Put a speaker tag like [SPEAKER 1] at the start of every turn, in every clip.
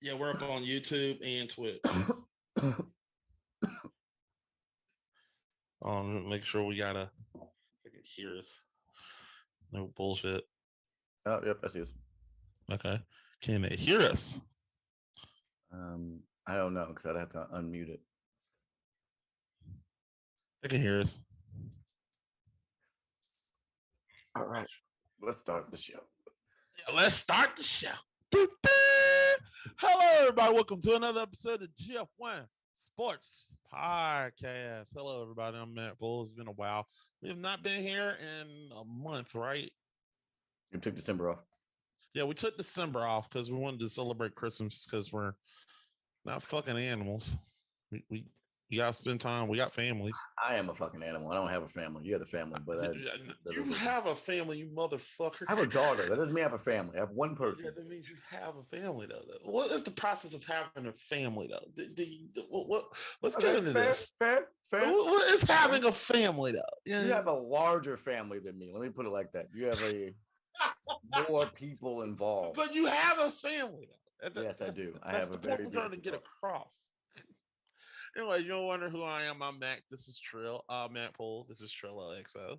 [SPEAKER 1] Yeah, we're up on YouTube and Twitch. Make sure we gotta hear us. No bullshit.
[SPEAKER 2] Oh, yep, I see us.
[SPEAKER 1] Okay. Can they hear us?
[SPEAKER 2] I don't know because I'd have to unmute it.
[SPEAKER 1] They can hear us.
[SPEAKER 2] All right, let's start the show.
[SPEAKER 1] Yeah, let's start the show. Hello, everybody. Welcome to another episode of gf1 Sports Podcast. Hello, everybody. I'm Matt Bull. It's been a while. We have not been here in a month, right?
[SPEAKER 2] You took December off.
[SPEAKER 1] Yeah, we took December off because we wanted to celebrate Christmas because we're not fucking animals. We gotta spend time. We got families.
[SPEAKER 2] I am a fucking animal. I don't have a family. You have a family, but
[SPEAKER 1] you have a family, you motherfucker.
[SPEAKER 2] I have a daughter. That doesn't mean I have a family. I have one person.
[SPEAKER 1] Yeah, that means you have a family, though. What is the process of having a family, though? Let's get into this.
[SPEAKER 2] Fair.
[SPEAKER 1] What is having a family, though?
[SPEAKER 2] You have a larger family than me. Let me put it like that. You have more people involved.
[SPEAKER 1] But you have a family, though.
[SPEAKER 2] Yes, I do. I
[SPEAKER 1] have
[SPEAKER 2] a
[SPEAKER 1] very point I'm trying to get across. Anyway, you don't wonder who I am. I'm Mac. This is Trill. Matt Poole. This is Trill LXO.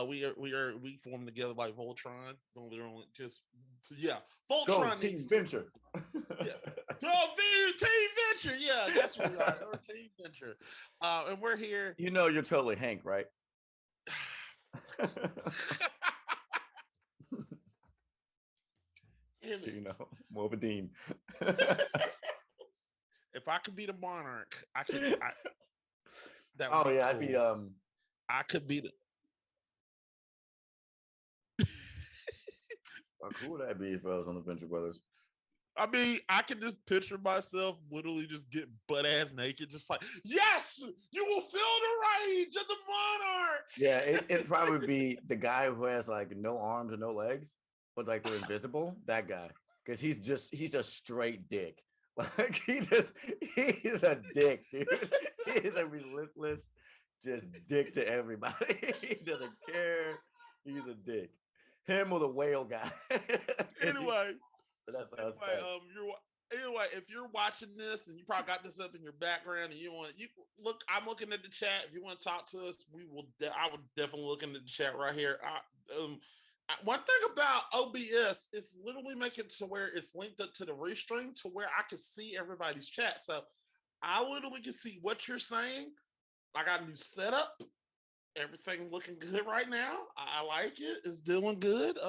[SPEAKER 1] We formed together like Voltron. Voltron.
[SPEAKER 2] Go, Team Venture.
[SPEAKER 1] Yeah. Team Venture. Yeah, that's what we are. We're Team Venture. And we're here.
[SPEAKER 2] You know you're totally Hank, right? So you know, more of a Dean.
[SPEAKER 1] If I could be the monarch, I could.
[SPEAKER 2] I'd be.
[SPEAKER 1] I could be the.
[SPEAKER 2] How cool would that be if I was on the Venture Brothers?
[SPEAKER 1] I mean, I can just picture myself literally just get butt ass naked, just like, yes, you will feel the rage of the monarch.
[SPEAKER 2] Yeah, it'd probably be the guy who has like no arms and no legs, but like they're invisible. That guy, because he's a straight dick. Like he's a dick, dude. He is a relentless, just dick to everybody. He doesn't care. He's a dick. Him or the whale guy.
[SPEAKER 1] Anyway,
[SPEAKER 2] anyway,
[SPEAKER 1] if you're watching this and you probably got this up in your background and you look, I'm looking at the chat. If you want to talk to us, I would definitely look into the chat right here. One thing about OBS is literally making it to where it's linked up to the restream to where I can see everybody's chat. So I literally can see what you're saying. I got a new setup. Everything looking good right now. I like it. It's doing good.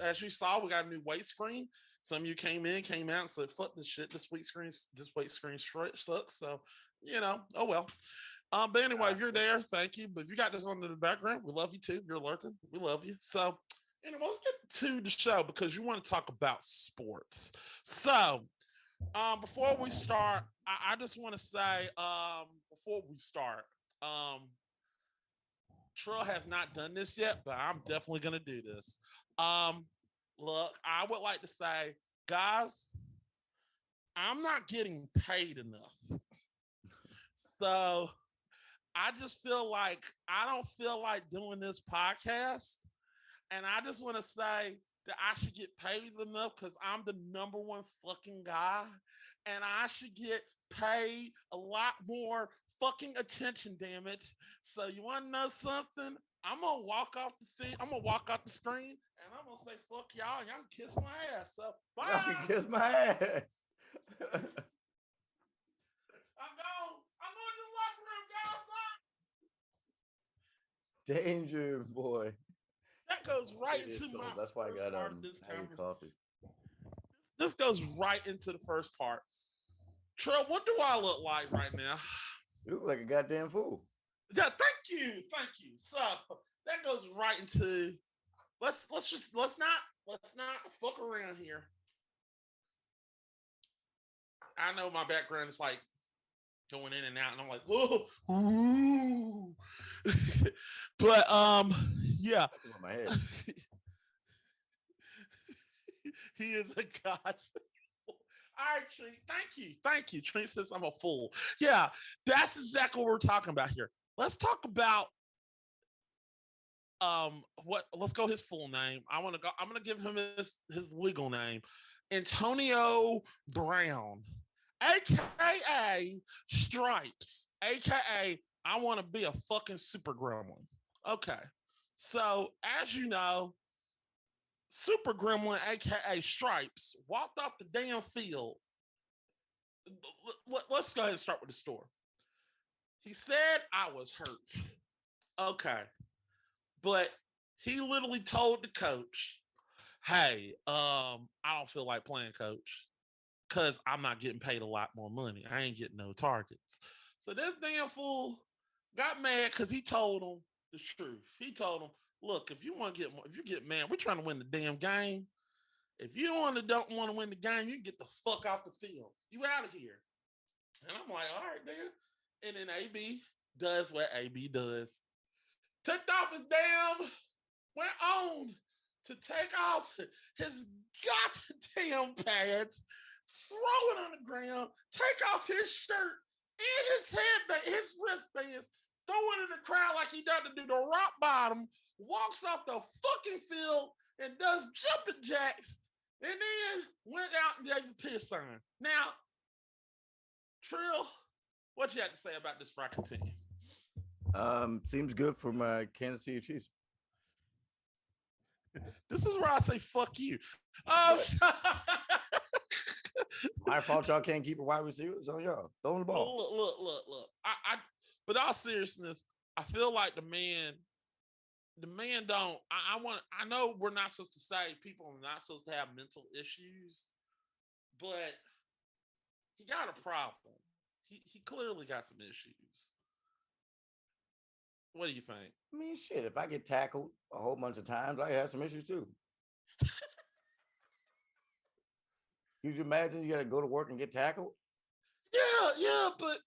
[SPEAKER 1] As you saw, we got a new weight screen. Some of you came out and said, fuck this shit. This weight screen sucks. So, oh well. But anyway, if you're there, thank you. But if you got this on in the background, we love you too. You're lurking. We love you. So, anyway, let's get to the show because you want to talk about sports. So, before we start, I just want to say, before we start, Trill has not done this yet, but I'm definitely going to do this. Look, I would like to say, guys, I'm not getting paid enough. So I just feel like I don't feel like doing this podcast. And I just want to say that I should get paid enough because I'm the number one fucking guy. And I should get paid a lot more fucking attention, damn it. So you want to know something? I'm going to walk off the feed. I'm going to walk off the screen and I'm going to say, fuck y'all. Y'all can kiss my ass. So bye.
[SPEAKER 2] Y'all can kiss my ass.
[SPEAKER 1] I'm going to the locker room, guys. Bye.
[SPEAKER 2] Danger, boy.
[SPEAKER 1] That goes right into my.
[SPEAKER 2] That's why I got coffee.
[SPEAKER 1] This goes right into the first part. Trill, what do I look like right now?
[SPEAKER 2] You look like a goddamn fool.
[SPEAKER 1] Yeah, thank you. So that goes right into. Let's not fuck around here. I know my background is like going in and out, and I'm like, whoa, ooh. But yeah.
[SPEAKER 2] My head.
[SPEAKER 1] He is a god. All right, Trent. Thank you. Trent says I'm a fool. Yeah, that's exactly what we're talking about here. Let's talk about let's go his full name. I'm gonna give him his legal name. Antonio Brown, aka Stripes, aka I want to be a fucking super gremlin. Okay. So, as you know, Super Gremlin, aka Stripes, walked off the damn field. Let's go ahead and start with the story. He said I was hurt. Okay. But he literally told the coach, hey, I don't feel like playing, coach, because I'm not getting paid a lot more money. I ain't getting no targets. So this damn fool got mad because he told him the truth. He told him, look, if you want to get more, if you get mad, we're trying to win the damn game. If you don't want to win the game, you can get the fuck off the field. You out of here. And I'm like, all right, then. And then AB does what AB does. Took off his damn, went on to take off his goddamn pads, throw it on the ground, take off his shirt and his headband, his wristbands, throw it in the crowd like he does to do the rock bottom, walks off the fucking field and does jumping jacks, and then went out and gave a piss sign. Now, Trill, what you have to say about this before I continue?
[SPEAKER 2] Seems good for my Kansas City Chiefs.
[SPEAKER 1] This is where I say fuck you.
[SPEAKER 2] My fault y'all can't keep a wide receiver. It's on y'all. Throw the ball.
[SPEAKER 1] Look. But all seriousness, I feel like the man don't. I know we're not supposed to say people are not supposed to have mental issues, but he got a problem. He clearly got some issues. What do you think?
[SPEAKER 2] I mean, shit, if I get tackled a whole bunch of times, I have some issues too. Could you imagine you got to go to work and get tackled?
[SPEAKER 1] Yeah, but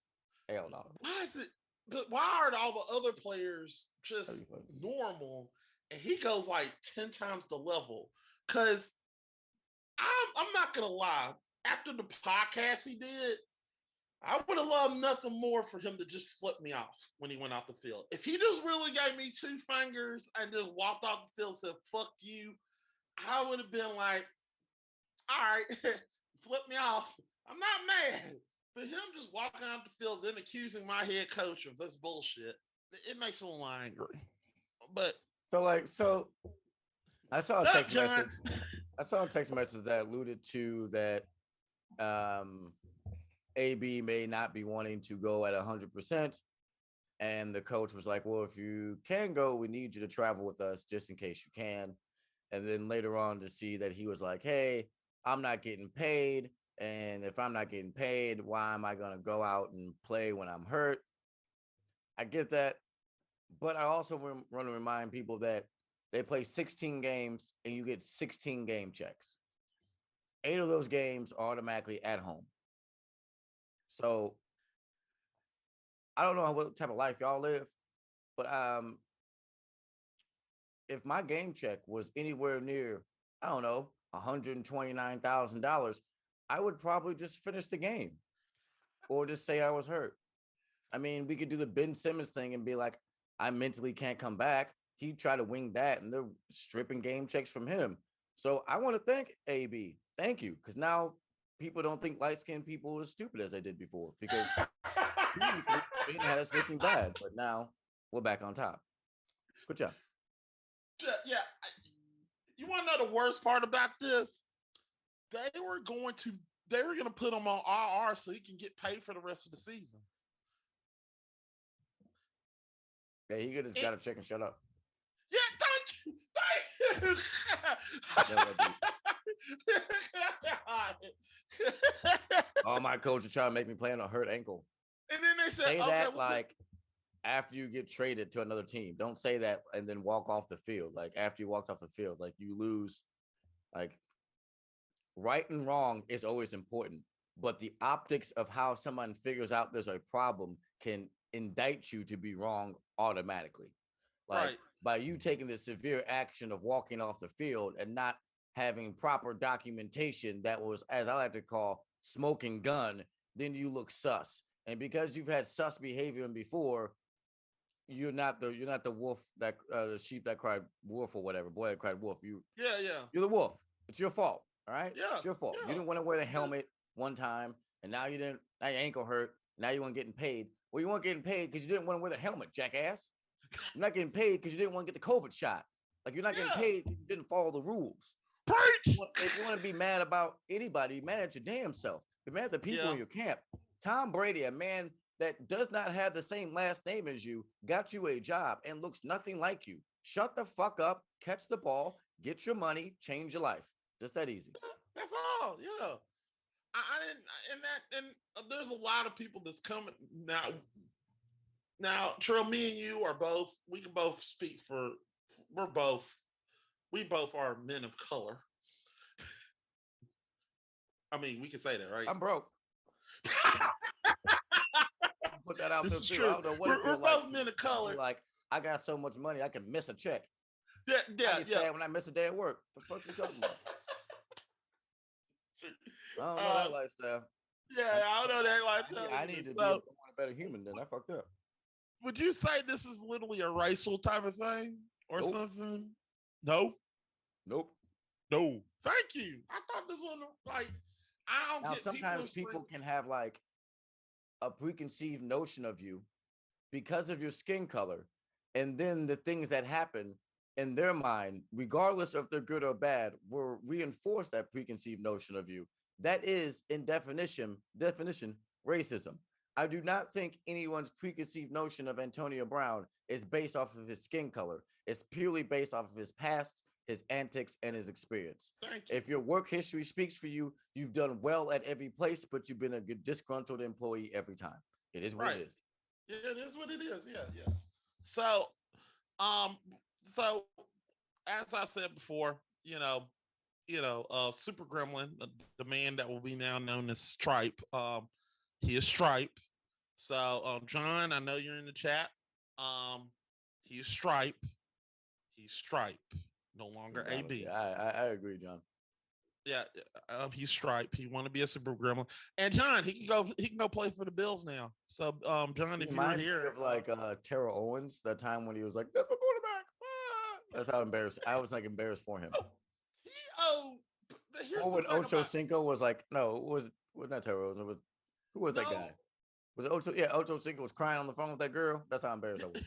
[SPEAKER 2] hell no.
[SPEAKER 1] Why is it? But why are all the other players just normal and he goes like 10 times the level? Because I'm not gonna lie. After the podcast he did, I would have loved nothing more for him to just flip me off when he went off the field. If he just really gave me 2 fingers and just walked off the field and said, fuck you, I would have been like, all right, flip me off. I'm not mad. But him just walking off the field, then accusing my head coach of this bullshit, it makes me a little angry. But
[SPEAKER 2] so I saw a text message. I saw a text message that alluded to that AB may not be wanting to go at 100%. And the coach was like, well, if you can go, we need you to travel with us just in case you can. And then later on to see that he was like, hey, I'm not getting paid. And if I'm not getting paid, why am I going to go out and play when I'm hurt? I get that. But I also want to remind people that they play 16 games and you get 16 game checks. 8 of those games are automatically at home. So I don't know what type of life y'all live, but if my game check was anywhere near, I don't know, $129,000, I would probably just finish the game or just say I was hurt. I mean, we could do the Ben Simmons thing and be like, I mentally can't come back. He tried to wing that and they're stripping game checks from him. So I want to thank AB. Thank you. Because now people don't think light-skinned people are stupid as they did before, because Ben had us looking bad, but now we're back on top. Good job.
[SPEAKER 1] Yeah. You want to know the worst part about this? They were going to put him on RR so he can get paid for the rest of the season.
[SPEAKER 2] Yeah, he could just got to check and shut up.
[SPEAKER 1] Yeah, thank you.
[SPEAKER 2] All my coaches trying to make me play on a hurt ankle.
[SPEAKER 1] And then they said,
[SPEAKER 2] say that like after you get traded to another team. Don't say that and then walk off the field. Like after you walked off the field, like you lose. Like right and wrong is always important, but the optics of how someone figures out there's a problem can indict you to be wrong automatically. Like right. By you taking the severe action of walking off the field and not having proper documentation that was, as I like to call, smoking gun, then you look sus. And because you've had sus behavior before, you're not the wolf that the sheep that cried wolf or whatever, boy that cried wolf. You're the wolf. It's your fault. All right.
[SPEAKER 1] Yeah.
[SPEAKER 2] It's your fault. Yeah. You didn't want to wear the helmet one time, and now you didn't. Now your ankle hurt. Now you weren't getting paid. Well, you weren't getting paid because you didn't want to wear the helmet, jackass. You're not getting paid because you didn't want to get the COVID shot. Like you're not getting paid because you didn't follow the rules.
[SPEAKER 1] Preach.
[SPEAKER 2] If you want to be mad about anybody, be mad at your damn self. Be mad at the people in your camp. Tom Brady, a man that does not have the same last name as you, got you a job and looks nothing like you. Shut the fuck up, catch the ball, get your money, change your life. Just that easy.
[SPEAKER 1] That's all. Yeah. I didn't, and there's a lot of people that's coming now. Now, Trill, me and you are both. We can both speak for. We both are men of color. I mean, we can say that, right?
[SPEAKER 2] I'm broke. Put that out there too.
[SPEAKER 1] True.
[SPEAKER 2] I don't know what
[SPEAKER 1] we're both men of color.
[SPEAKER 2] Like, I got so much money, I can miss a check.
[SPEAKER 1] Yeah.
[SPEAKER 2] I get sad when I miss a day at work. The fuck you talking about? I don't know that lifestyle.
[SPEAKER 1] Yeah, I don't know that lifestyle.
[SPEAKER 2] I need to be a better human than I fucked up.
[SPEAKER 1] Would you say this is literally a racial type of thing or something? No.
[SPEAKER 2] Nope.
[SPEAKER 1] No. Thank you. I thought this one like I don't.
[SPEAKER 2] Now
[SPEAKER 1] get
[SPEAKER 2] sometimes people can have like a preconceived notion of you because of your skin color, and then the things that happen in their mind, regardless if they're good or bad, will reinforce that preconceived notion of you. That is, in definition, racism. I do not think anyone's preconceived notion of Antonio Brown is based off of his skin color. It's purely based off of his past, his antics, and his experience. If your work history speaks for you, you've done well at every place, but you've been a good disgruntled employee every time. It is what it is.
[SPEAKER 1] Yeah, it is what it is. Yeah. So, so as I said before, Super Gremlin, the man that will be now known as Stripe. He is Stripe. So, John, I know you're in the chat. He's Stripe. He's Stripe. No longer AB.
[SPEAKER 2] I agree, John.
[SPEAKER 1] Yeah, he's Stripe. He want to be a Super Gremlin. And John, he can go play for the Bills now. So, John, if you were here,
[SPEAKER 2] of like Terrell Owens, that time when he was like, "That's my quarterback." That's how embarrassed. I was like embarrassed for him. Or when Ocho Cinco was like, no, it was not Terrell Owens. Who was that guy? Was it Ocho? Yeah, Ocho Cinco was crying on the phone with that girl. That's how embarrassed I was.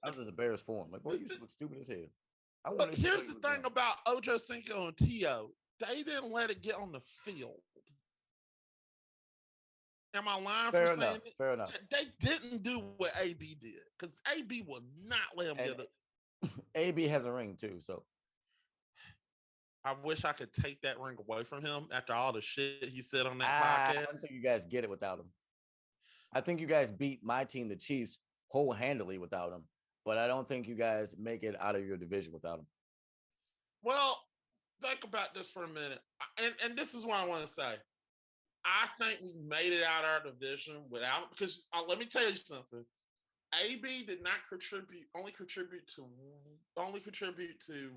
[SPEAKER 2] I was just embarrassed for him. Like, boy, you look stupid as hell.
[SPEAKER 1] Look, here's the thing about Ocho Cinco and Tio. They didn't let it get on the field. Am I lying for saying it?
[SPEAKER 2] Fair enough.
[SPEAKER 1] They didn't do what AB did because AB would not let him get it.
[SPEAKER 2] AB has a ring too, so.
[SPEAKER 1] I wish I could take that ring away from him after all the shit he said on that podcast.
[SPEAKER 2] I don't think you guys get it without him. I think you guys beat my team, the Chiefs, whole-handedly without him, but I don't think you guys make it out of your division without him.
[SPEAKER 1] Well, think about this for a minute, and this is what I want to say. I think we made it out of our division without, because let me tell you something. AB did not contribute to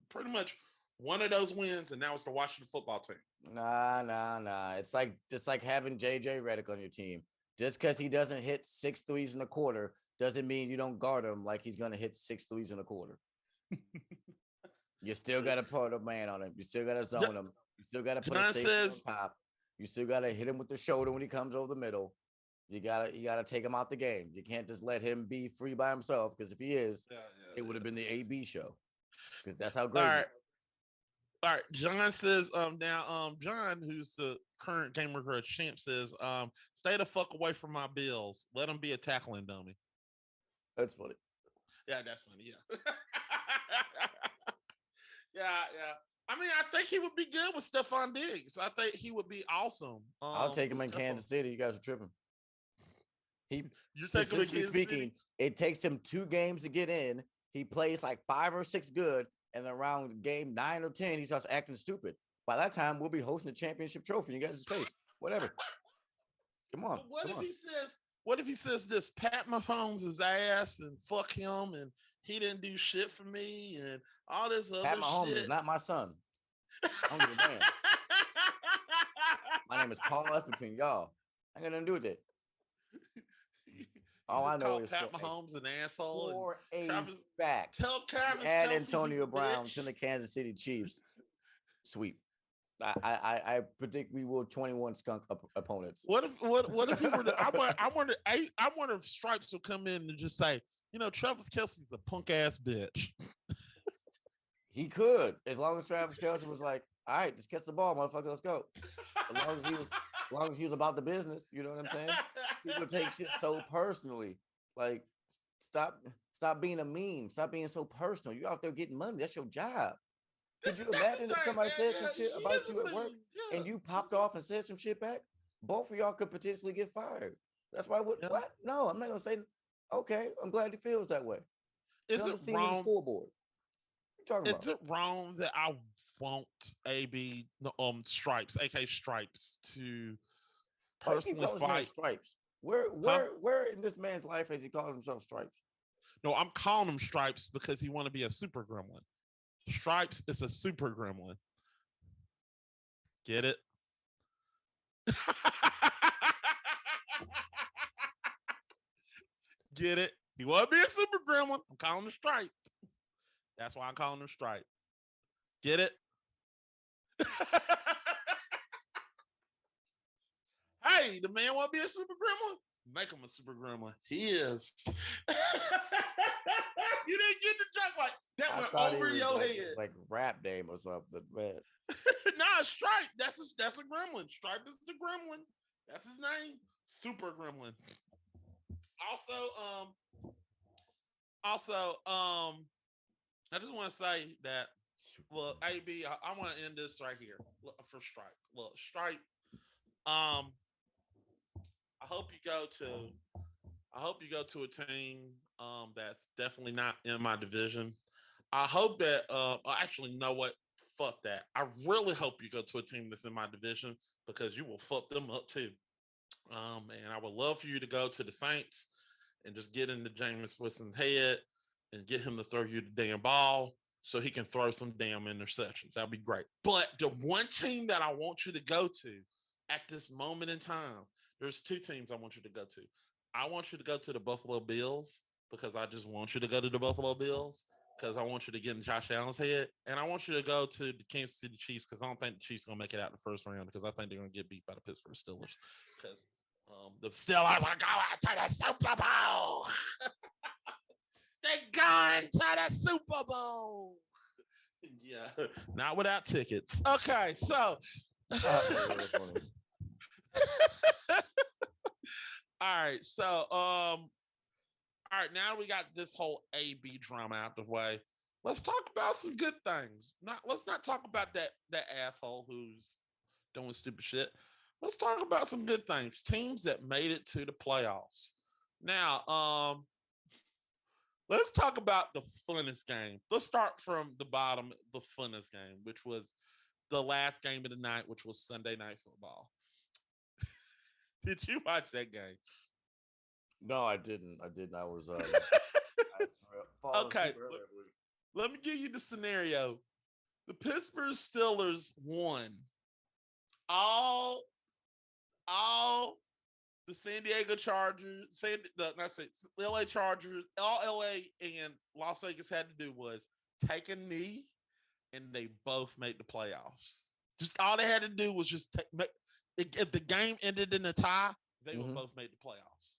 [SPEAKER 1] pretty much one of those wins, and that was the Washington football team.
[SPEAKER 2] Nah. It's like having JJ Redick on your team. Just because he doesn't hit 6 threes in a quarter doesn't mean you don't guard him like he's gonna hit 6 threes in a quarter. You still gotta put a man on him. You still gotta zone him. You still gotta put a safety on top. You still gotta hit him with the shoulder when he comes over the middle. You gotta take him out the game. You can't just let him be free by himself, because if he is, it would have been the AB show. Because that's how great.
[SPEAKER 1] All right. John says, John, who's the current Gamer Grudge champ, says, stay the fuck away from my Bills. Let him be a tackling dummy.
[SPEAKER 2] That's funny.
[SPEAKER 1] Yeah, that's funny. Yeah. Yeah. I mean, I think he would be good with Stephon Diggs. I think he would be awesome.
[SPEAKER 2] I'll take him in Kansas City. You guys are tripping.
[SPEAKER 1] Statistically
[SPEAKER 2] speaking, it takes him 2 games to get in. He plays like 5 or 6 good, and then around game 9 or 10, he starts acting stupid. By that time, we'll be hosting the championship trophy in you guys' face. Whatever. Come on.
[SPEAKER 1] What if he says this? Pat Mahomes' his ass and fuck him, and he didn't do shit for me, and all this other shit.
[SPEAKER 2] Pat Mahomes is not my son. I don't give a damn. My name is Paul. That's between y'all. I ain't got nothing to do with it. All I know is
[SPEAKER 1] Pat Mahomes an asshole.
[SPEAKER 2] For a fact,
[SPEAKER 1] tell Travis
[SPEAKER 2] add Antonio Brown to the Kansas City Chiefs sweep. I predict we will 21 skunk opponents.
[SPEAKER 1] What if he were to, I wonder if Stripes will come in and just say, Travis Kelce's a punk ass bitch.
[SPEAKER 2] He could, as long as Travis Kelce was like, "All right, just catch the ball, motherfucker, let's go." As long as he was about the business, you know what I'm saying? People take shit so personally. Like, stop being a meme. Stop being so personal. You out there getting money. That's your job. Could you imagine if somebody said some shit about you at work and you popped off and said some shit back? Both of y'all could potentially get fired. That's why. What? No, I'm not gonna say. Okay, I'm glad he feels that way.
[SPEAKER 1] Is it
[SPEAKER 2] The
[SPEAKER 1] wrong?
[SPEAKER 2] scoreboard. What you talking
[SPEAKER 1] Is
[SPEAKER 2] about?
[SPEAKER 1] it wrong that I want AB Stripes, aka Stripes, to
[SPEAKER 2] Why you keep
[SPEAKER 1] personally
[SPEAKER 2] calling his name
[SPEAKER 1] fight?
[SPEAKER 2] Stripes? Where
[SPEAKER 1] Huh?
[SPEAKER 2] where in this man's life has he called himself Stripes?
[SPEAKER 1] No, I'm calling him Stripes because he want to be a super gremlin. Stripes is a super gremlin. Get it? Get it? He want to be a super gremlin. I'm calling him Stripe. That's why I'm calling him Stripe. Get it? Hey, the man want to be a super gremlin? Make him a super gremlin. He is. You didn't get the joke, like that went over your head.
[SPEAKER 2] Like rap name or something, man.
[SPEAKER 1] Nah, Stripe. That's a gremlin. Stripe is the gremlin. That's his name. Super gremlin. Also, I just want to say that, look, AB, I want to end this right here for Stripe. Look, Stripe. I hope you go to a team that's definitely not in my division. I hope that actually, you know what? Fuck that. I really hope you go to a team that's in my division because you will fuck them up too. And I would love for you to go to the Saints and just get into Jameis Winston's head and get him to throw you the damn ball so he can throw some damn interceptions. That'd be great. But the one team that I want you to go to at this moment in time, there's two teams I want you to go to. I want you to go to the Buffalo Bills because I just want you to go to the Buffalo Bills because I want you to get in Josh Allen's head. And I want you to go to the Kansas City Chiefs because I don't think the Chiefs are going to make it out in the first round because I think they're going to get beat by the Pittsburgh Steelers because the Steelers are going to the Super Bowl. They're going to the Super Bowl. Yeah, not without tickets. Okay, so. All right, so all right, now we got this whole AB drama out the way. Let's talk about some good things. Let's not talk about that asshole who's doing stupid shit. Let's talk about some good things. Teams that made it to the playoffs. Now, let's talk about the funnest game. Let's start from the bottom, the funnest game, which was the last game of the night, which was Sunday Night Football. Did you watch that game?
[SPEAKER 2] No, I didn't. I was
[SPEAKER 1] okay. Let me give you the scenario. The Pittsburgh Steelers won. All the San Diego Chargers, LA Chargers, all LA and Las Vegas had to do was take a knee, and they both made the playoffs. Just all they had to do was just if the game ended in a tie, they would both made the playoffs.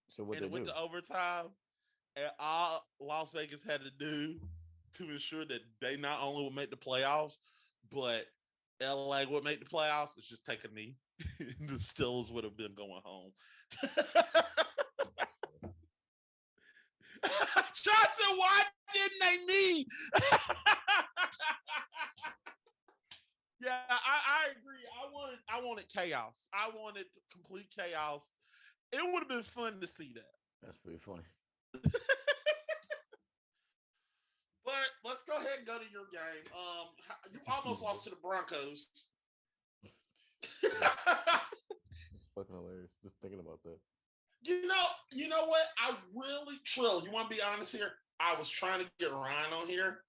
[SPEAKER 2] So what
[SPEAKER 1] and it went to overtime, and all Las Vegas had to do to ensure that they not only would make the playoffs, but LA would make the playoffs is just take a knee. The Steelers would have been going home. Johnson, why didn't they knee? Yeah, I agree. I wanted chaos. I wanted complete chaos. It would have been fun to see that.
[SPEAKER 2] That's pretty funny.
[SPEAKER 1] But let's go ahead and go to your game. You almost lost to the Broncos.
[SPEAKER 2] It's fucking hilarious. Just thinking about that.
[SPEAKER 1] You know what? I really, Trill, you want to be honest here? I was trying to get Ryan on here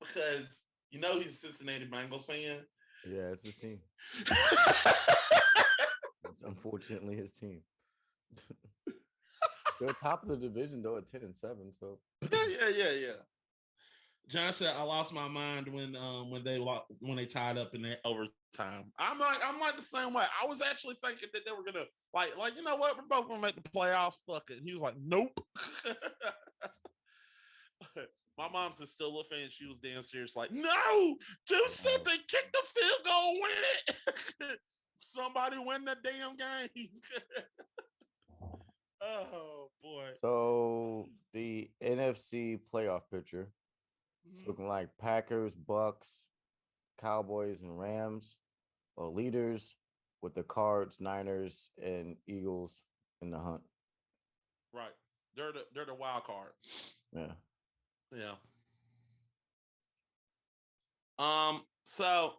[SPEAKER 1] because he's a Cincinnati Bengals fan.
[SPEAKER 2] Yeah, it's his team. It's unfortunately his team. They're top of the division though at 10-7. So
[SPEAKER 1] yeah. John said, "I lost my mind when they tied up in that overtime." I'm like the same way. I was actually thinking that they were gonna you know what, we're both gonna make the playoffs. Fuck it. He was like, "Nope." My mom's a Steelers fan. She was damn serious, like, "No, do something. Kick the field goal, win it. Somebody win the damn game." Oh boy.
[SPEAKER 2] So the NFC playoff picture, it's looking like Packers, Bucks, Cowboys, and Rams are leaders, with the Cards, Niners, and Eagles in the hunt.
[SPEAKER 1] Right. They're the wild card.
[SPEAKER 2] Yeah.
[SPEAKER 1] Yeah. So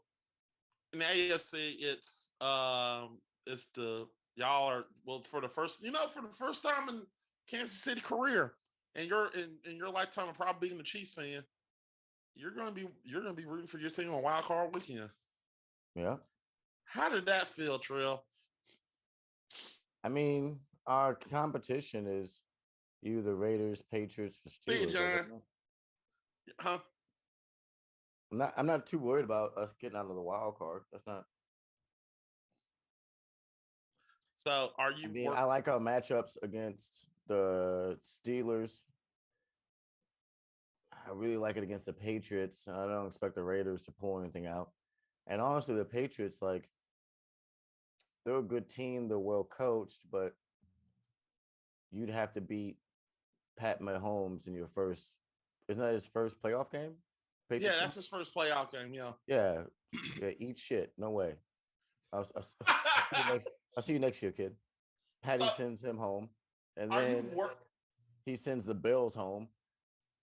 [SPEAKER 1] in the AFC, it's the y'all are well for the first time in Kansas City career, and you're in your lifetime of probably being a Chiefs fan, you're gonna be rooting for your team on wild card weekend.
[SPEAKER 2] Yeah.
[SPEAKER 1] How did that feel, Trill?
[SPEAKER 2] I mean, our competition is either Raiders, Patriots, or
[SPEAKER 1] See you,
[SPEAKER 2] Steelers.
[SPEAKER 1] John. Huh?
[SPEAKER 2] I'm not too worried about us getting out of the wild card. That's not.
[SPEAKER 1] So are you?
[SPEAKER 2] I mean, I like our matchups against the Steelers. I really like it against the Patriots. I don't expect the Raiders to pull anything out. And honestly, the Patriots, like, they're a good team. They're well coached, but you'd have to beat Pat Mahomes in your first. Isn't that his first playoff game?
[SPEAKER 1] Patriots yeah, that's his first playoff game. Yeah.
[SPEAKER 2] Yeah. Yeah. Eat shit. No way. I'll see you next year, kid. Patty sends him home, and then he sends the Bills home,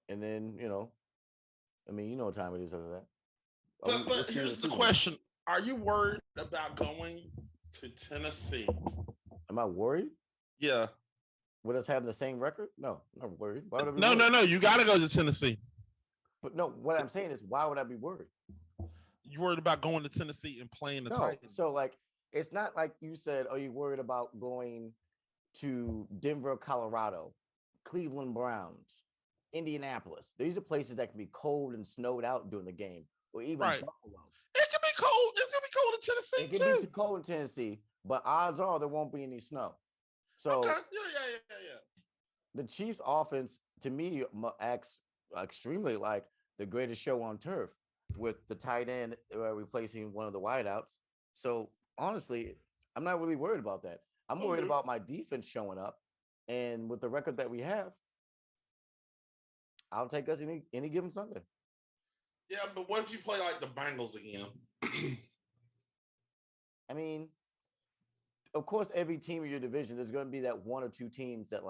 [SPEAKER 2] and then I mean, you know what time it is after that.
[SPEAKER 1] But here's the question: are you worried about going to Tennessee?
[SPEAKER 2] Am I worried?
[SPEAKER 1] Yeah.
[SPEAKER 2] With us having the same record? No, I'm not worried. Why would I be
[SPEAKER 1] worried? No. You got to go to Tennessee.
[SPEAKER 2] But no, what I'm saying is, why would I be worried?
[SPEAKER 1] You worried about going to Tennessee and playing the Titans?
[SPEAKER 2] So like, it's not like you said, "Are you worried about going to Denver, Colorado, Cleveland Browns, Indianapolis?" These are places that can be cold and snowed out during the game, or even Buffalo.
[SPEAKER 1] It can be cold. It can be cold in Tennessee.
[SPEAKER 2] It can be too cold in Tennessee, but odds are there won't be any snow. So
[SPEAKER 1] yeah.
[SPEAKER 2] The Chiefs' offense, to me, acts extremely like the greatest show on turf, with the tight end replacing one of the wideouts. So honestly, I'm not really worried about that. I'm worried about my defense showing up, and with the record that we have, I'll take us any given Sunday.
[SPEAKER 1] Yeah, but what if you play like the Bengals again?
[SPEAKER 2] I mean, of course, every team in your division, there's going to be that one or two teams that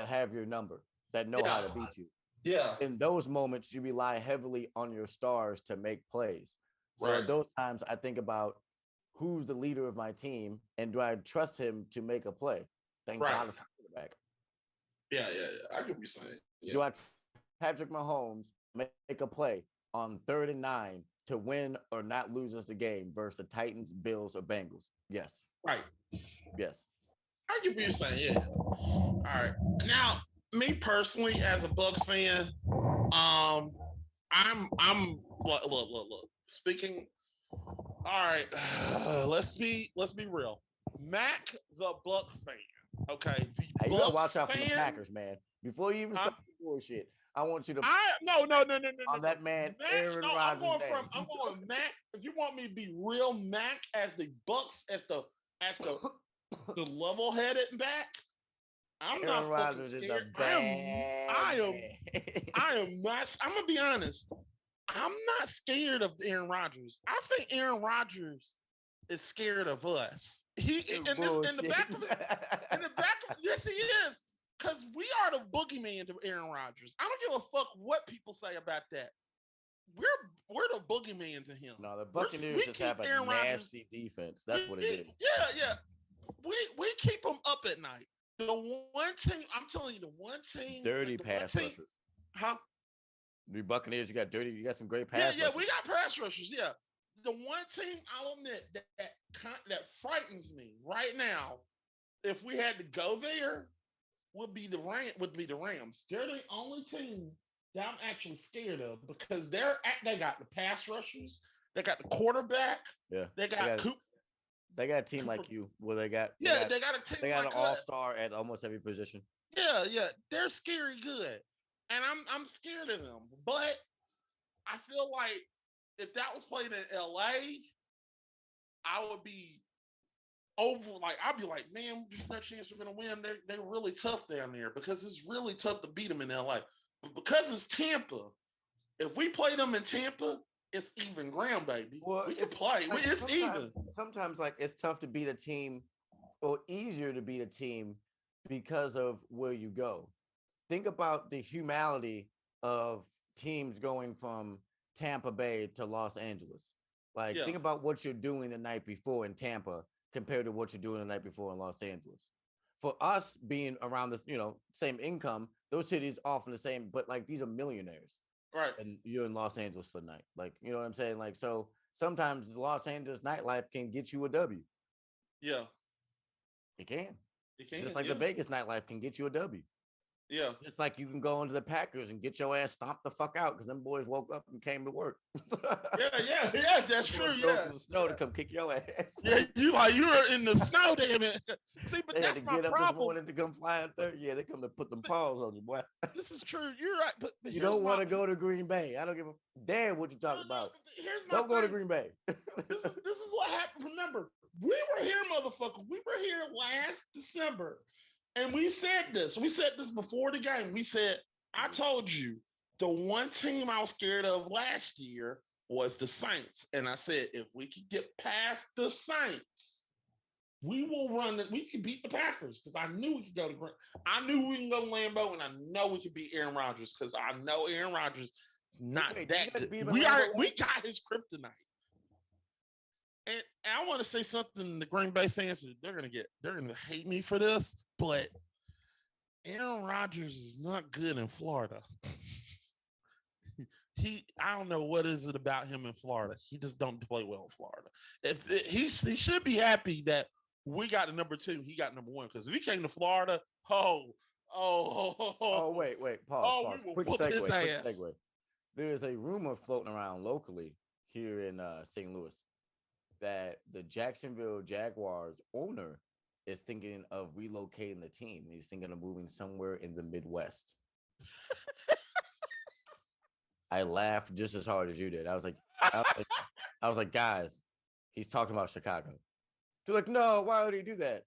[SPEAKER 2] have your number, that know how to beat you.
[SPEAKER 1] Yeah.
[SPEAKER 2] In those moments, you rely heavily on your stars to make plays. So at those times, I think about who's the leader of my team, and do I trust him to make a play? Thank God it's the quarterback.
[SPEAKER 1] Yeah. I get what you're saying. Yeah.
[SPEAKER 2] Do I Patrick Mahomes make a play on 3rd and 9 to win or not lose us the game versus the Titans, Bills, or Bengals? Yes.
[SPEAKER 1] Right.
[SPEAKER 2] Yes.
[SPEAKER 1] I get what you're saying. Yeah. All right. Now, me personally, as a Bucks fan, I'm look. Speaking. All right. Let's be real. Mac, the Buck fan. Okay.
[SPEAKER 2] You gotta watch out for the Packers, man. Before you even start the bullshit, I want you to.
[SPEAKER 1] No.
[SPEAKER 2] On that man,
[SPEAKER 1] Mac,
[SPEAKER 2] Aaron Rodgers.
[SPEAKER 1] I'm going Mac. If you want me to be real, Mac as the Bucks, as the level-headed back. I'm
[SPEAKER 2] Aaron
[SPEAKER 1] not
[SPEAKER 2] Rodgers
[SPEAKER 1] fucking
[SPEAKER 2] is
[SPEAKER 1] scared.
[SPEAKER 2] a bad
[SPEAKER 1] I am not. I'm gonna be honest. I'm not scared of Aaron Rodgers. I think Aaron Rodgers is scared of us. He in the back of yes, he is. Because we are the boogeyman to Aaron Rodgers. I don't give a fuck what people say about that. We're the boogeyman to him.
[SPEAKER 2] No, the Buccaneers just have a nasty defense. That's what it is.
[SPEAKER 1] Yeah. We keep them up at night. The one team, I'm telling you, the one team.
[SPEAKER 2] Dirty pass rushers.
[SPEAKER 1] Huh?
[SPEAKER 2] The Buccaneers, you got some great pass rushers.
[SPEAKER 1] Yeah, we got pass rushers, yeah. The one team, I'll admit, that frightens me right now, if we had to go there, would be the Rams. They're the only team that I'm actually scared of because they got the pass rushers, they got the quarterback,
[SPEAKER 2] Yeah,
[SPEAKER 1] they got Coop.
[SPEAKER 2] they got a team
[SPEAKER 1] Cooper.
[SPEAKER 2] like you. Well, they got
[SPEAKER 1] Yeah, they got a team
[SPEAKER 2] they got an
[SPEAKER 1] like
[SPEAKER 2] all
[SPEAKER 1] us.
[SPEAKER 2] star at almost every position.
[SPEAKER 1] Yeah, yeah, they're scary good, and I'm scared of them. But I feel like if that was played in LA, I would be over. Like I'd be like, man, there's no chance we're gonna win. They're really tough down there because it's really tough to beat them in LA. But because it's Tampa, if we play them in Tampa, it's even ground, baby.
[SPEAKER 2] Well,
[SPEAKER 1] We can
[SPEAKER 2] it's
[SPEAKER 1] play.
[SPEAKER 2] like
[SPEAKER 1] It's even.
[SPEAKER 2] sometimes like it's tough to beat a team, or easier to beat a team because of where you go. Think about the humanity of teams going from Tampa Bay to Los Angeles. Like,
[SPEAKER 1] Yeah.
[SPEAKER 2] think about what you're doing the night before in Tampa compared to what you're doing the night before in Los Angeles. For us being around this, same income, those cities often the same, but like these are millionaires,
[SPEAKER 1] Right.
[SPEAKER 2] and you're in Los Angeles for the night. Like, you know what I'm saying? Like, so sometimes the Los Angeles nightlife can get you a W.
[SPEAKER 1] Yeah.
[SPEAKER 2] It can.
[SPEAKER 1] You can.
[SPEAKER 2] Just like
[SPEAKER 1] Yeah.
[SPEAKER 2] the Vegas nightlife can get you a W.
[SPEAKER 1] Yeah.
[SPEAKER 2] Just like you can go into the Packers and get your ass stomped the fuck out because them boys woke up and came to work.
[SPEAKER 1] Yeah. That's true. Yeah.
[SPEAKER 2] The snow to come kick your ass.
[SPEAKER 1] Yeah, you were in the snow, damn it. See, but
[SPEAKER 2] They had
[SPEAKER 1] that's
[SPEAKER 2] to
[SPEAKER 1] my
[SPEAKER 2] get up this
[SPEAKER 1] problem.
[SPEAKER 2] morning to come fly out there. Yeah, they come to put them paws on you, boy.
[SPEAKER 1] This is true. You're right, but
[SPEAKER 2] You
[SPEAKER 1] here's
[SPEAKER 2] don't
[SPEAKER 1] my
[SPEAKER 2] want to go to Green Bay. I don't give a damn what you talk about.
[SPEAKER 1] here's my
[SPEAKER 2] Don't go to
[SPEAKER 1] thing.
[SPEAKER 2] Green Bay.
[SPEAKER 1] This is what happened. Remember, we were here, motherfucker. We were here last December, and we said this. We said this before the game. We said, I told you the one team I was scared of last year was the Saints, and I said if we could get past the Saints, we will run it. We can beat the Packers because I knew we could go to. I knew we can go to Lambeau, and I know we could beat Aaron Rodgers because I know Aaron Rodgers is not that good. We got his kryptonite. And I want to say something to Green Bay fans. They're gonna hate me for this, but Aaron Rodgers is not good in Florida. I don't know what is it about him in Florida. He just don't play well in Florida. He should be happy that we got the number 2, he got number 1. Because if he came to Florida,
[SPEAKER 2] wait, pause. Quick segue. There is a rumor floating around locally here in St. Louis that the Jacksonville Jaguars owner is thinking of relocating the team. He's thinking of moving somewhere in the Midwest. I laughed just as hard as you did. I was like, guys, he's talking about Chicago. They're like, no, why would he do that?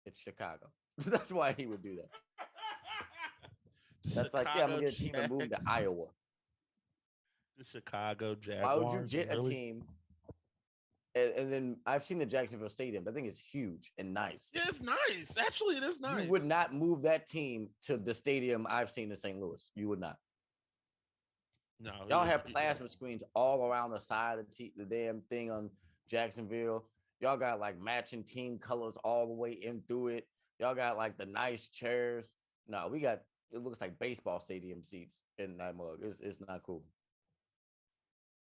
[SPEAKER 2] It's Chicago. That's why he would do that. That's Chicago, like, yeah, I'm gonna get a team and move to Iowa.
[SPEAKER 1] The Chicago Jaguars.
[SPEAKER 2] Why would you get a team? And then I've seen the Jacksonville Stadium. I think it's huge and nice.
[SPEAKER 1] Yeah, it's nice. Actually, it is nice.
[SPEAKER 2] You would not move that team to the stadium I've seen in St. Louis. You would not.
[SPEAKER 1] No,
[SPEAKER 2] y'all have plasma screens all around the side of the damn thing on Jacksonville. Y'all got like matching team colors all the way in through it. Y'all got like the nice chairs. No, we got, it looks like baseball stadium seats in that mug. It's not cool.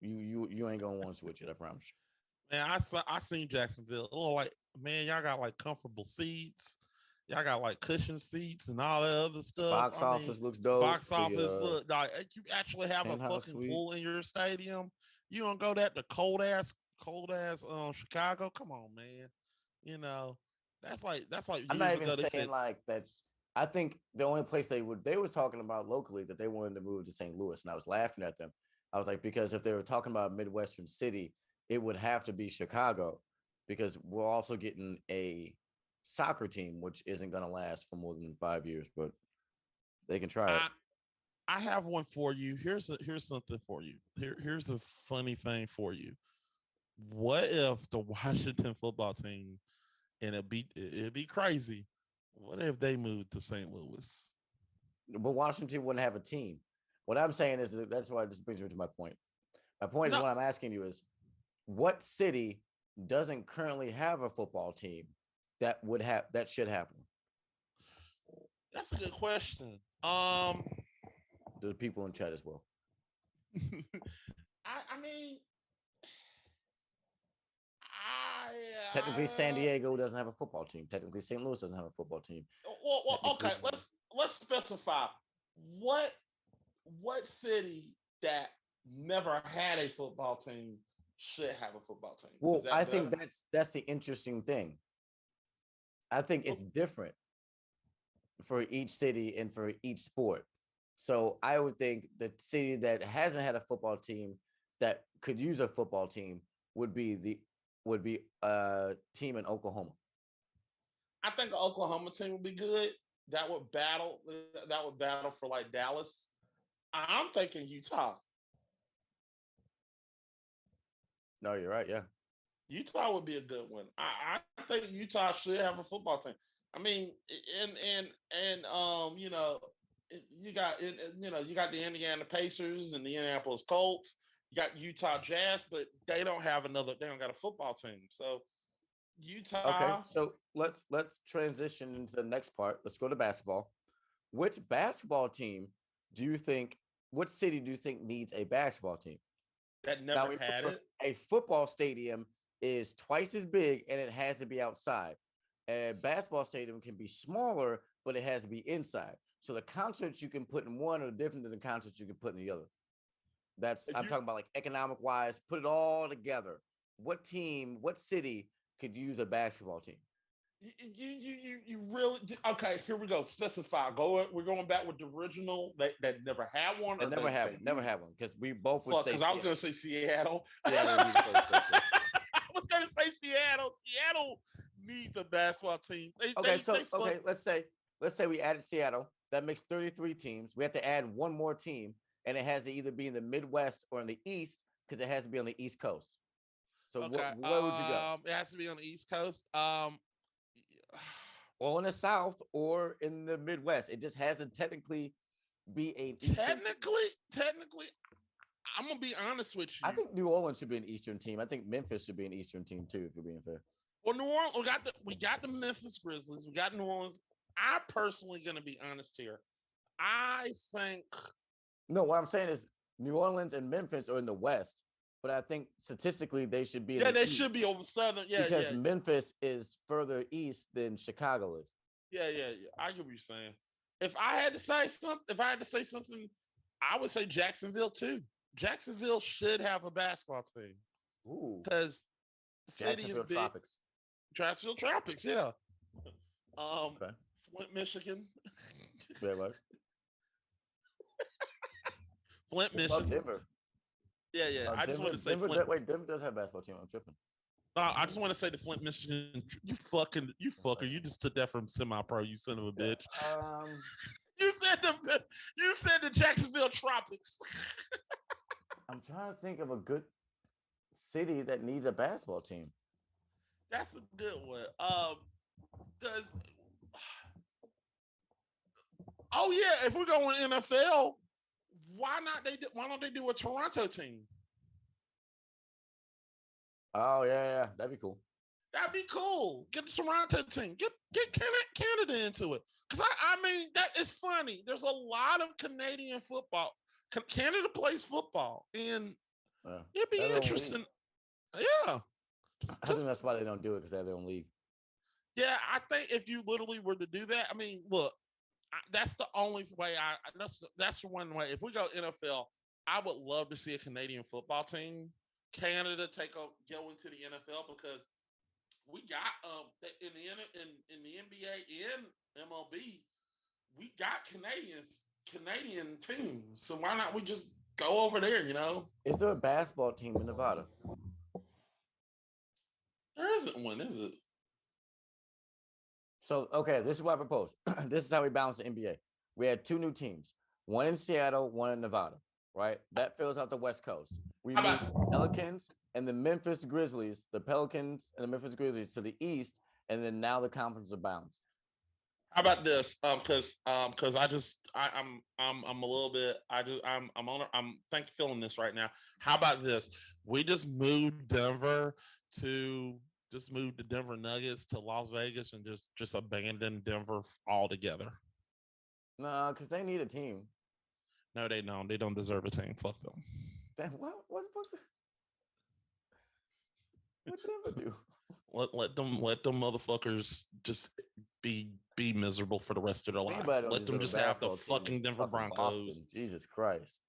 [SPEAKER 2] You ain't gonna want to switch it, I promise you.
[SPEAKER 1] Man, I seen Jacksonville. Oh, like, man, y'all got like comfortable seats. Y'all got like cushion seats and all that other stuff.
[SPEAKER 2] Box office looks dope.
[SPEAKER 1] Box office look like you actually have a fucking pool in your stadium. You don't go that to cold ass Chicago. Come on, man. You know, that's like
[SPEAKER 2] I'm not even saying like that. I think the only place they were talking about locally that they wanted to move to St. Louis, and I was laughing at them. I was like, because if they were talking about a Midwestern city, it would have to be Chicago, because we're also getting a soccer team, which isn't going to last for more than 5 years, but they can try it.
[SPEAKER 1] I have one for you. Here's something for you. Here's a funny thing for you. What if the Washington football team, and it'd be crazy, what if they moved to St. Louis?
[SPEAKER 2] But Washington wouldn't have a team. What I'm saying is that's why this brings me to my point. My point is, what I'm asking you is, what city doesn't currently have a football team that should have one?
[SPEAKER 1] That's a good question.
[SPEAKER 2] There's people in chat as well.
[SPEAKER 1] I mean,
[SPEAKER 2] technically San Diego doesn't have a football team. Technically St. Louis doesn't have a football team.
[SPEAKER 1] Well, okay. Let's specify what what city that never had a football team should have a football team?
[SPEAKER 2] Well,
[SPEAKER 1] Is that
[SPEAKER 2] I
[SPEAKER 1] better?
[SPEAKER 2] think that's the interesting thing. I think it's different for each city and for each sport. So I would think the city that hasn't had a football team that could use a football team would be a team in Oklahoma.
[SPEAKER 1] I think an Oklahoma team would be good. That would battle. That would battle for like Dallas. I'm thinking Utah.
[SPEAKER 2] No, you're right. Yeah.
[SPEAKER 1] Utah would be a good one. I think Utah should have a football team. I mean, you know, you got the Indiana Pacers and the Indianapolis Colts. You got Utah Jazz, but they don't have another. They don't got a football team. So
[SPEAKER 2] Okay.
[SPEAKER 1] Utah,
[SPEAKER 2] So let's transition into the next part. Let's go to basketball. Which basketball team do you think? What city do you think needs a basketball team?
[SPEAKER 1] that
[SPEAKER 2] Now
[SPEAKER 1] never had
[SPEAKER 2] remember,
[SPEAKER 1] it.
[SPEAKER 2] a football stadium is twice as big and it has to be outside. A basketball stadium can be smaller, but it has to be inside. So the concerts you can put in one are different than the concerts you can put in the other. That's
[SPEAKER 1] If
[SPEAKER 2] I'm
[SPEAKER 1] you
[SPEAKER 2] talking about like economic wise. Put it all together. What team, what city could use a basketball team?
[SPEAKER 1] you really okay? Here we go. Specify. Go. We're going back with the original that never had one,
[SPEAKER 2] That
[SPEAKER 1] or they
[SPEAKER 2] never
[SPEAKER 1] used.
[SPEAKER 2] have one because we both would
[SPEAKER 1] Fuck,
[SPEAKER 2] say
[SPEAKER 1] because I was
[SPEAKER 2] Seattle.
[SPEAKER 1] gonna say Seattle.
[SPEAKER 2] Seattle needs a basketball team.
[SPEAKER 1] I was gonna say Seattle. Seattle needs a basketball team.
[SPEAKER 2] Okay, so
[SPEAKER 1] They fuck.
[SPEAKER 2] let's say we added Seattle. That makes 33 teams. We have to add one more team, and it has to either be in the Midwest or in the East because it has to be on the East Coast. So
[SPEAKER 1] Okay.
[SPEAKER 2] where would you go?
[SPEAKER 1] It has to be on the East Coast.
[SPEAKER 2] Or in the South or in the Midwest. It just has to technically be an Eastern team.
[SPEAKER 1] Technically, I'm gonna be honest with you.
[SPEAKER 2] I think New Orleans should be an Eastern team. I think Memphis should be an Eastern team too, if you're being fair.
[SPEAKER 1] Well, New Orleans, we got the Memphis Grizzlies. We got New Orleans. I personally gonna be honest here. I think
[SPEAKER 2] No, what I'm saying is New Orleans and Memphis are in the West, but I think statistically they should be in
[SPEAKER 1] yeah,
[SPEAKER 2] the
[SPEAKER 1] they
[SPEAKER 2] East
[SPEAKER 1] should be over Southern. Yeah,
[SPEAKER 2] because
[SPEAKER 1] yeah,
[SPEAKER 2] Memphis is further east than Chicago is.
[SPEAKER 1] yeah. I get what you're saying. If I had to say something, I would say Jacksonville too. Jacksonville should have a basketball team
[SPEAKER 2] Ooh,
[SPEAKER 1] because the city is
[SPEAKER 2] Jacksonville
[SPEAKER 1] big.
[SPEAKER 2] Tropics.
[SPEAKER 1] Jacksonville Tropics, yeah.
[SPEAKER 2] Okay.
[SPEAKER 1] Flint, Michigan.
[SPEAKER 2] Yeah, right.
[SPEAKER 1] Flint,
[SPEAKER 2] What about
[SPEAKER 1] Michigan.
[SPEAKER 2] Denver?
[SPEAKER 1] Yeah. I just want to say
[SPEAKER 2] Denver,
[SPEAKER 1] Flint.
[SPEAKER 2] wait, Denver does have a basketball team. I'm tripping.
[SPEAKER 1] No, I just want to say the Flint, Michigan. You fucker. You just took that from semi-pro. You son of a bitch. You said the Jacksonville Tropics.
[SPEAKER 2] I'm trying to think of a good city that needs a basketball team.
[SPEAKER 1] That's a good one. Because oh yeah, if we're going NFL, why don't they do a Toronto team?
[SPEAKER 2] Oh yeah, that'd be cool.
[SPEAKER 1] That'd be cool. Get the Toronto team. Get Canada into it. Because I mean that is funny. There's a lot of Canadian football. Canada plays football, and it'd be interesting. Yeah.
[SPEAKER 2] I think that's why they don't do it because they have their own league.
[SPEAKER 1] Yeah, I think if you literally were to do that, I mean, look, that's the only way. That's the one way. If we go NFL, I would love to see a Canadian football team, Canada go into the NFL because we got in the NBA and MLB, we got Canadian teams. So why not we just go over there? You know,
[SPEAKER 2] is there a basketball team in Nevada?
[SPEAKER 1] There isn't one, is it?
[SPEAKER 2] So, okay, this is what I propose. This is how we balance the NBA. We had two new teams, one in Seattle, one in Nevada, right? That fills out the West Coast. We moved the Pelicans and the Memphis Grizzlies, to the East, and then now the conference are balanced.
[SPEAKER 1] How about this? Because I'm a little bit I'm feeling this right now. How about this? We just moved Denver to the Denver Nuggets to Las Vegas and just abandon Denver altogether.
[SPEAKER 2] No, because they need a team.
[SPEAKER 1] No, they don't. They don't deserve a team. Fuck them.
[SPEAKER 2] Damn, what Denver do?
[SPEAKER 1] Let them motherfuckers just be be miserable for the rest of their lives.
[SPEAKER 2] Anybody don't
[SPEAKER 1] Let them
[SPEAKER 2] deserve
[SPEAKER 1] just
[SPEAKER 2] a
[SPEAKER 1] have the
[SPEAKER 2] basketball team.
[SPEAKER 1] fucking
[SPEAKER 2] It's
[SPEAKER 1] Denver
[SPEAKER 2] fucking
[SPEAKER 1] Broncos.
[SPEAKER 2] Boston. Jesus Christ.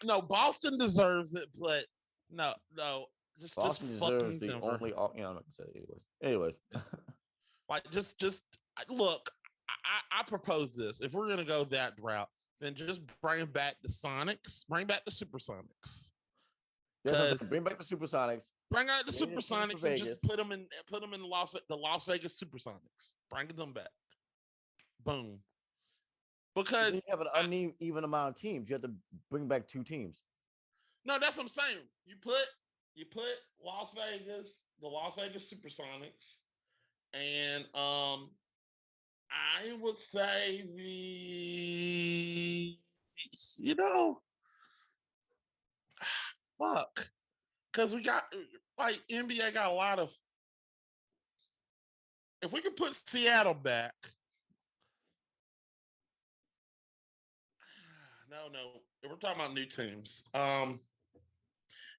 [SPEAKER 1] No, Boston deserves it, but no,
[SPEAKER 2] Boston
[SPEAKER 1] just
[SPEAKER 2] deserves
[SPEAKER 1] fucking
[SPEAKER 2] the
[SPEAKER 1] Denver.
[SPEAKER 2] only. I'm not gonna say it. Anyways.
[SPEAKER 1] Like, just look. I propose this. If we're gonna go that route, then just bring back the Sonics. Bring back the Supersonics.
[SPEAKER 2] Yes, bring back the Supersonics.
[SPEAKER 1] Bring out the Supersonics and just put them in the Las Vegas Supersonics. Bring them back. Boom. Because
[SPEAKER 2] you have an uneven amount of teams. You have to bring back 2 teams.
[SPEAKER 1] No, that's what I'm saying. You put Las Vegas, the Las Vegas Supersonics, and I would say fuck, because we got like NBA got a lot of. If we could put Seattle back, no, we're talking about new teams.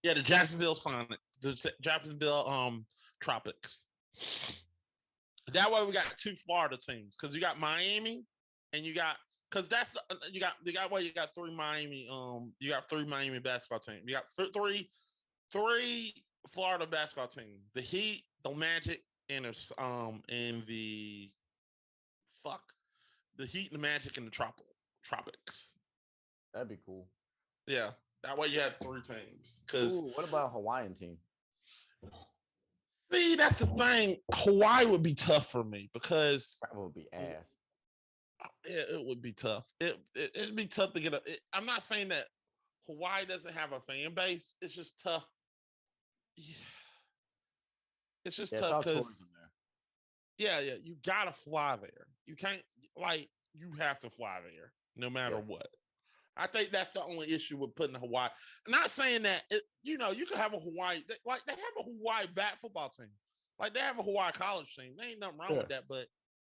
[SPEAKER 1] Yeah, the Jacksonville Sonic, the Jacksonville Tropics. That way we got 2 Florida teams because you got Miami and you got because that's you got 3 Miami you got 3 Miami basketball teams. You got three Florida basketball teams. The Heat, the Magic, and the the Heat, the Magic, and the Tropics.
[SPEAKER 2] That'd be cool.
[SPEAKER 1] Yeah, that way you have 3 teams. Because
[SPEAKER 2] what about a Hawaiian team?
[SPEAKER 1] See, that's the thing. Hawaii would be tough for me because
[SPEAKER 2] that would be ass.
[SPEAKER 1] It would be tough. It'd be tough to get I'm not saying that Hawaii doesn't have a fan base. It's just tough. Yeah. It's just tough because you gotta fly there. You can't you have to fly there no matter what. I think that's the only issue with putting Hawaii. I'm not saying that you could have a Hawaii they have a Hawaii football team. Like they have a Hawaii college team. There ain't nothing wrong with that, but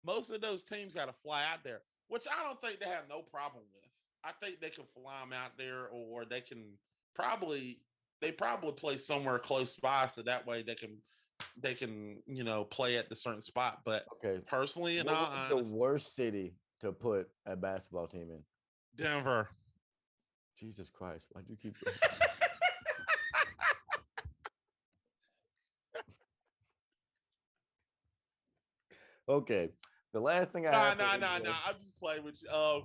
[SPEAKER 1] most of those teams got to fly out there, which I don't think they have no problem with. I think they can fly them out there, or they can probably play somewhere close by, so that way they can play at the certain spot. But personally, and
[SPEAKER 2] the worst city to put a basketball team in?
[SPEAKER 1] Denver.
[SPEAKER 2] Jesus Christ! Why'd you keep going? Okay, the last thing I
[SPEAKER 1] no. I'm just playing with you.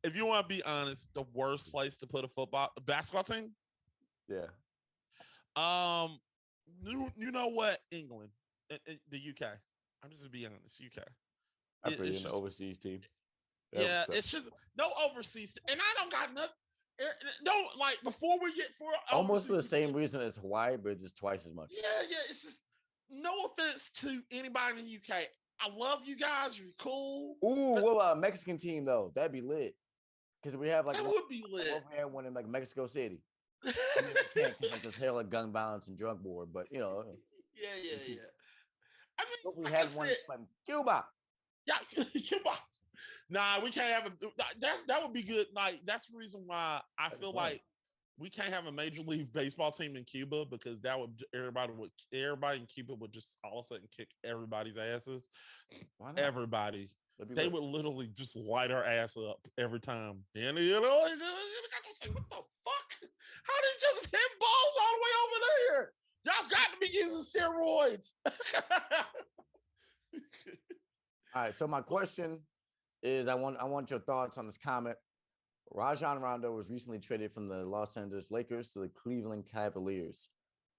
[SPEAKER 1] If you want to be honest, the worst place to put a basketball team?
[SPEAKER 2] Yeah.
[SPEAKER 1] You know what? England, the UK. I'm just gonna be honest, UK.
[SPEAKER 2] I feel you're an overseas team.
[SPEAKER 1] It's just no overseas, and I don't got nothing. Don't before we get for
[SPEAKER 2] almost for the same reason as Hawaii, but just twice as much.
[SPEAKER 1] Yeah. It's just no offense to anybody in the UK. I love you guys. You're cool.
[SPEAKER 2] Ooh, what about a Mexican team though? That'd be lit. Because we have
[SPEAKER 1] that would be lit.
[SPEAKER 2] We have one in Mexico City. I mean, we can't because there's hell of gun violence and drug war, but
[SPEAKER 1] Yeah. I mean,
[SPEAKER 2] we had one in Cuba.
[SPEAKER 1] Yeah, Cuba. Nah, we can't have that would be good. That's the reason why I feel like we can't have a Major League Baseball team in Cuba, because that would everybody in Cuba would just all of a sudden kick everybody's asses.
[SPEAKER 2] Why not?
[SPEAKER 1] Everybody. They would literally just light our ass up every time. And you got to say, what the fuck? How did you just hit balls all the way over there? Y'all got to be using steroids.
[SPEAKER 2] All right. So my question is, I want your thoughts on this comment. Rajon Rondo was recently traded from the Los Angeles Lakers to the Cleveland Cavaliers.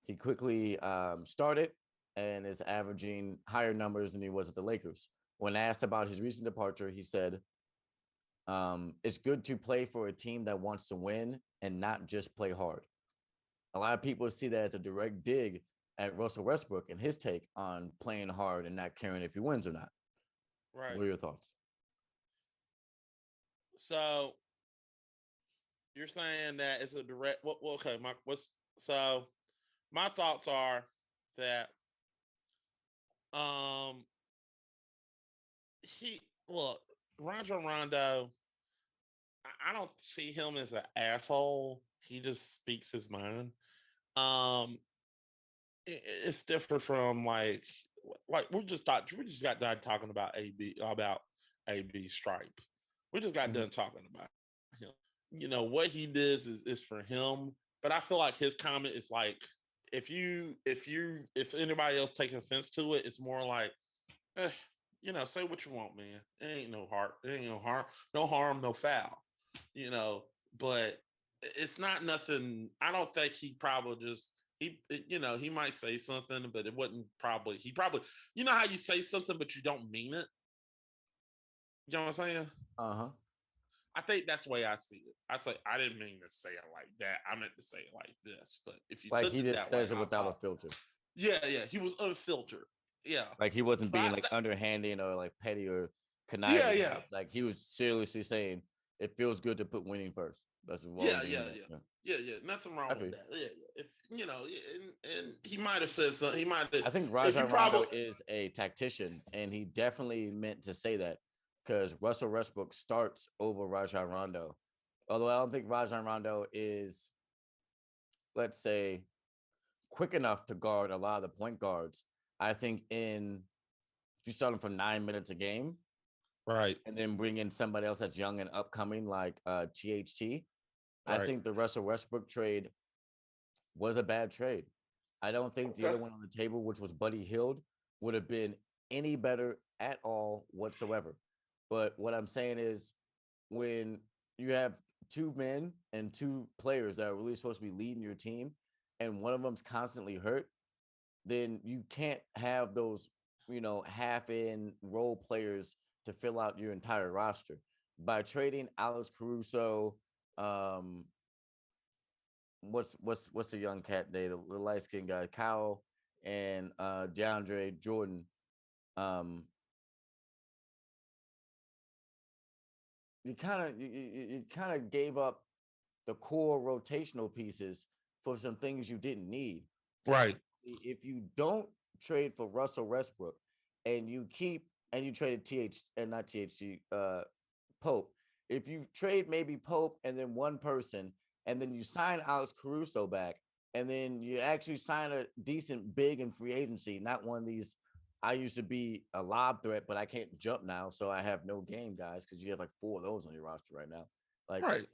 [SPEAKER 2] He quickly started and is averaging higher numbers than he was at the Lakers. When asked about his recent departure, he said, it's good to play for a team that wants to win and not just play hard. A lot of people see that as a direct dig at Russell Westbrook and his take on playing hard and not caring if he wins or not.
[SPEAKER 1] Right.
[SPEAKER 2] What are your thoughts?
[SPEAKER 1] So you're saying that it's a direct. Well, okay. My thoughts are that Rajon Rondo, I don't see him as an asshole. He just speaks his mind. It's different from we just got done talking about AB about AB Stripe. We just got
[SPEAKER 2] Mhm.
[SPEAKER 1] done talking about him. What he does is for him, but I feel like his comment is like, if anybody else takes offense to it, it's more like, eh, say what you want, man. It ain't no heart. It ain't no harm, no foul. You know, but it's not nothing. I don't think he probably just he might say something, but it wasn't probably. He probably, how you say something but you don't mean it. You know what I'm saying?
[SPEAKER 2] Uh-huh.
[SPEAKER 1] I think that's the way I see it. I say I didn't mean to say it like that. I meant to say it like this. But if you
[SPEAKER 2] Like
[SPEAKER 1] took
[SPEAKER 2] he
[SPEAKER 1] it
[SPEAKER 2] just
[SPEAKER 1] that way,
[SPEAKER 2] says it
[SPEAKER 1] I
[SPEAKER 2] without a
[SPEAKER 1] thought,
[SPEAKER 2] filter.
[SPEAKER 1] yeah, he was unfiltered. Yeah.
[SPEAKER 2] Like he wasn't
[SPEAKER 1] So
[SPEAKER 2] being like underhanded or like petty or
[SPEAKER 1] yeah,
[SPEAKER 2] conniving.
[SPEAKER 1] yeah,
[SPEAKER 2] Like he was seriously saying it feels good to put winning first. That's what
[SPEAKER 1] yeah,
[SPEAKER 2] I'm
[SPEAKER 1] yeah,
[SPEAKER 2] getting at.
[SPEAKER 1] yeah,
[SPEAKER 2] Yeah.
[SPEAKER 1] Nothing
[SPEAKER 2] I
[SPEAKER 1] wrong with
[SPEAKER 2] feel.
[SPEAKER 1] that. Yeah, yeah. If and he might have said something. He might have.
[SPEAKER 2] I think
[SPEAKER 1] If you
[SPEAKER 2] Rajon
[SPEAKER 1] probably,
[SPEAKER 2] Rondo is a tactician, and he definitely meant to say that because Russell Westbrook starts over Rajon Rondo. Although I don't think Rajon Rondo is, let's say, quick enough to guard a lot of the point guards. I think if you start him for 9 minutes a game
[SPEAKER 1] right,
[SPEAKER 2] and then bring in somebody else that's young and upcoming like THT, I
[SPEAKER 1] right,
[SPEAKER 2] think the Russell Westbrook trade was a bad trade. I don't think the
[SPEAKER 1] okay,
[SPEAKER 2] other one on the table, which was Buddy Hield, would have been any better at all whatsoever. But what I'm saying is, when you have two men and two players that are really supposed to be leading your team, and one of them's constantly hurt, then you can't have those, half in role players to fill out your entire roster. By trading Alex Caruso, um, what's the young cat day, the light skinned guy, Kyle and DeAndre Jordan. Um, you kind of gave up the core rotational pieces for some things you didn't need.
[SPEAKER 1] right,
[SPEAKER 2] If you don't trade for Russell Westbrook and you traded not THG Pope, if you trade maybe Pope and then one person and then you sign Alex Caruso back and then you actually sign a decent big in free agency, not one of these I used to be a lob threat, but I can't jump now, so I have no game, guys, because you have like four of those on your roster right now. Like
[SPEAKER 1] right,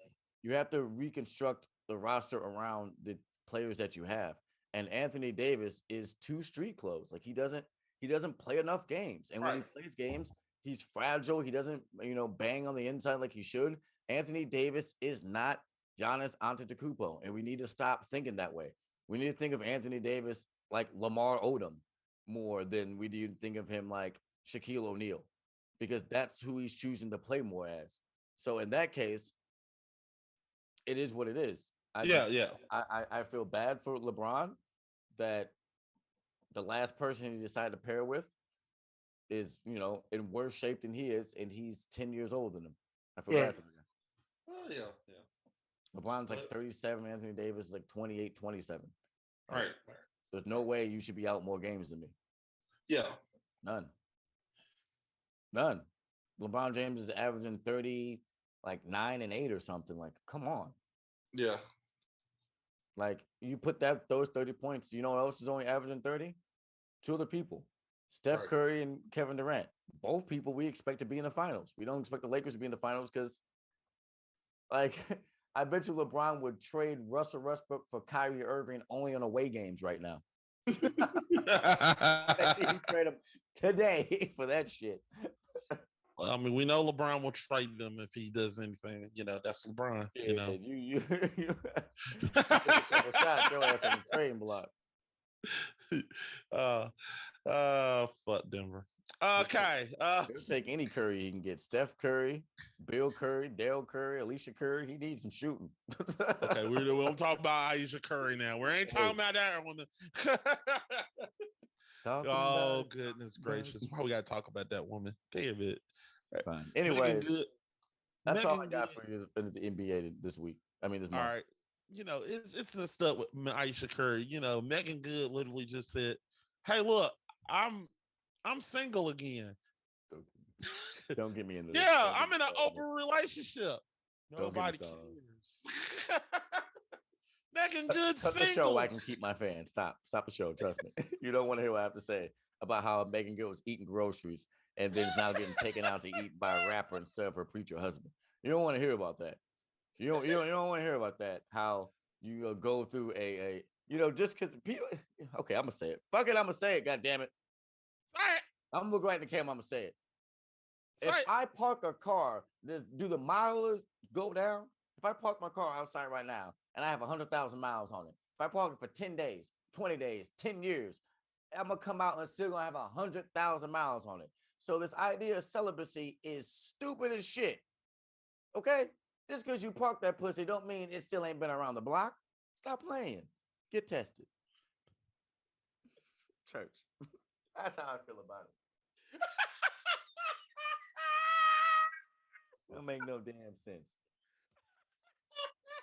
[SPEAKER 2] you have to reconstruct the roster around the players that you have. And Anthony Davis is too street clothes. Like he doesn't play enough games. And when
[SPEAKER 1] right.
[SPEAKER 2] he plays games, he's fragile. He doesn't, bang on the inside like he should. Anthony Davis is not Giannis Antetokounmpo, and we need to stop thinking that way. We need to think of Anthony Davis like Lamar Odom more than we do think of him like Shaquille O'Neal, because that's who he's choosing to play more as. So in that case, it is what it is. I
[SPEAKER 1] Yeah,
[SPEAKER 2] just
[SPEAKER 1] yeah,
[SPEAKER 2] I feel bad for LeBron that the last person he decided to pair with is, in worse shape than he is, and he's 10 years older than him. I feel
[SPEAKER 1] right.
[SPEAKER 2] bad for the guy.
[SPEAKER 1] Well, yeah, yeah.
[SPEAKER 2] LeBron's like
[SPEAKER 1] But
[SPEAKER 2] 37, Anthony Davis is like 28, 27. Like,
[SPEAKER 1] right, right.
[SPEAKER 2] there's no way you should be out more games than me.
[SPEAKER 1] Yeah,
[SPEAKER 2] None. None. LeBron James is averaging 30, like 9 and 8 or something. Like, come on.
[SPEAKER 1] yeah.
[SPEAKER 2] Like, you put those 30 points, you know what else is only averaging 30? Two other people, Steph
[SPEAKER 1] Right.
[SPEAKER 2] Curry and Kevin Durant. Both people we expect to be in the finals. We don't expect the Lakers to be in the finals because, like, I bet you LeBron would trade Russell Westbrook for Kyrie Irving only on away games right now. He'd trade him today for that shit.
[SPEAKER 1] Well, I mean, we know LeBron will trade them if he does anything. That's LeBron.
[SPEAKER 2] Yeah, you take a couple shots, your ass on the trading block.
[SPEAKER 1] uh, fuck Denver. Okay.
[SPEAKER 2] He'll take any Curry he can get. Steph Curry, Bill Curry, Dale Curry, Alicia Curry. He needs some shooting.
[SPEAKER 1] Okay, we'll talk about Aisha Curry now. We ain't talking about that one. Oh goodness gracious! Why we gotta talk about that woman? Damn it.
[SPEAKER 2] Fine.
[SPEAKER 1] Megan
[SPEAKER 2] Anyways,
[SPEAKER 1] Good.
[SPEAKER 2] that's all I
[SPEAKER 1] Megan Good.
[SPEAKER 2] got for you in the NBA this week. I mean, this
[SPEAKER 1] All
[SPEAKER 2] month.
[SPEAKER 1] right. It's some stuff with Aisha Curry. Megan Good literally just said, "Hey, look, I'm single again."
[SPEAKER 2] Don't get me into this.
[SPEAKER 1] Yeah, I'm in an open relationship.
[SPEAKER 2] Don't get me
[SPEAKER 1] Nobody
[SPEAKER 2] started.
[SPEAKER 1] cares. Making good
[SPEAKER 2] Cut the show. I
[SPEAKER 1] singles.
[SPEAKER 2] can keep my fans. Stop the show. Trust me. You don't want to hear what I have to say about how Megan Good was eating groceries and then is now getting taken out to eat by a rapper instead of her preacher husband. You don't want to hear about that. You don't want to hear about that. How you go through just because people. Okay, I'm gonna say it. Fuck it, I'm gonna say it. God damn it.
[SPEAKER 1] Right.
[SPEAKER 2] I'm gonna look right in the camera. I'm gonna say it. If
[SPEAKER 1] Right.
[SPEAKER 2] I park a car, do the mileage go down? If I park my car outside right now and I have 100,000 miles on it, if I park it for 10 days, 20 days, 10 years, I'm gonna come out and still gonna have 100,000 miles on it. So this idea of celibacy is stupid as shit. Okay? Just because you park that pussy don't mean it still ain't been around the block. Stop playing. Get tested. Church. That's how I feel about it. It don't make no damn sense.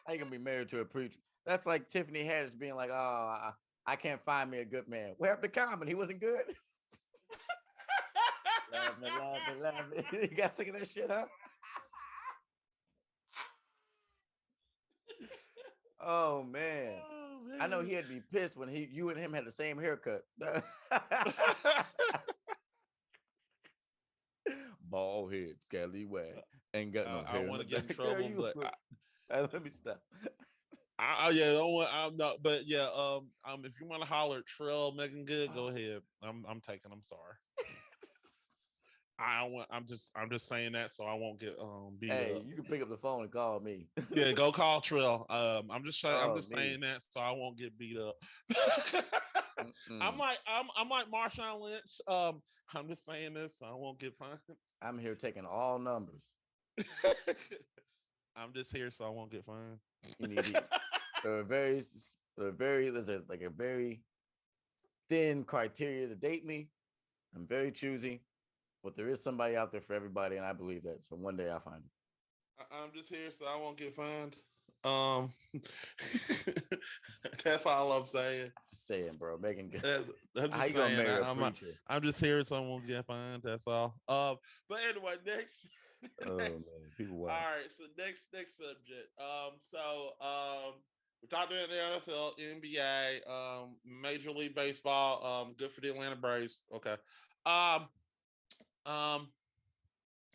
[SPEAKER 2] How you gonna be married to a preacher? That's like Tiffany Haddish being like, "Oh, I can't find me a good man." What happened to Common? He wasn't good. Love me. You got sick of that shit, huh? Oh man. I know he had to be pissed when you and him had the same haircut. Bald head, scallywag, ain't got no hair.
[SPEAKER 1] I want to get in trouble, but
[SPEAKER 2] let me stop.
[SPEAKER 1] Yeah, don't want. I'm not, but yeah, if you want to holler at Trill, Megan Good, go ahead. I'm taking. I'm sorry. I don't want. I'm just saying that so I won't get beat
[SPEAKER 2] Hey,
[SPEAKER 1] up.
[SPEAKER 2] you can pick up the phone and call me.
[SPEAKER 1] Yeah, go call Trill. I'm just
[SPEAKER 2] me.
[SPEAKER 1] saying that so I won't get beat up. I'm like Marshawn Lynch. I'm just saying this so I won't get fined.
[SPEAKER 2] I'm here taking all numbers.
[SPEAKER 1] I'm just here so I won't get fined.
[SPEAKER 2] You need a very there's a very thin criteria to date me. I'm very choosy, but there is somebody out there for everybody, and I believe that. So one day I'll find it.
[SPEAKER 1] I'm just here so I won't get fined. That's all I'm saying.
[SPEAKER 2] Just saying, bro. Megan,
[SPEAKER 1] I'm just saying. I'm just here so I won't get fined. That's all. But anyway, next.
[SPEAKER 2] Oh man, people. Wow.
[SPEAKER 1] All right. So next subject. We talked about the NFL, NBA, Major League Baseball. Good for the Atlanta Braves. Okay.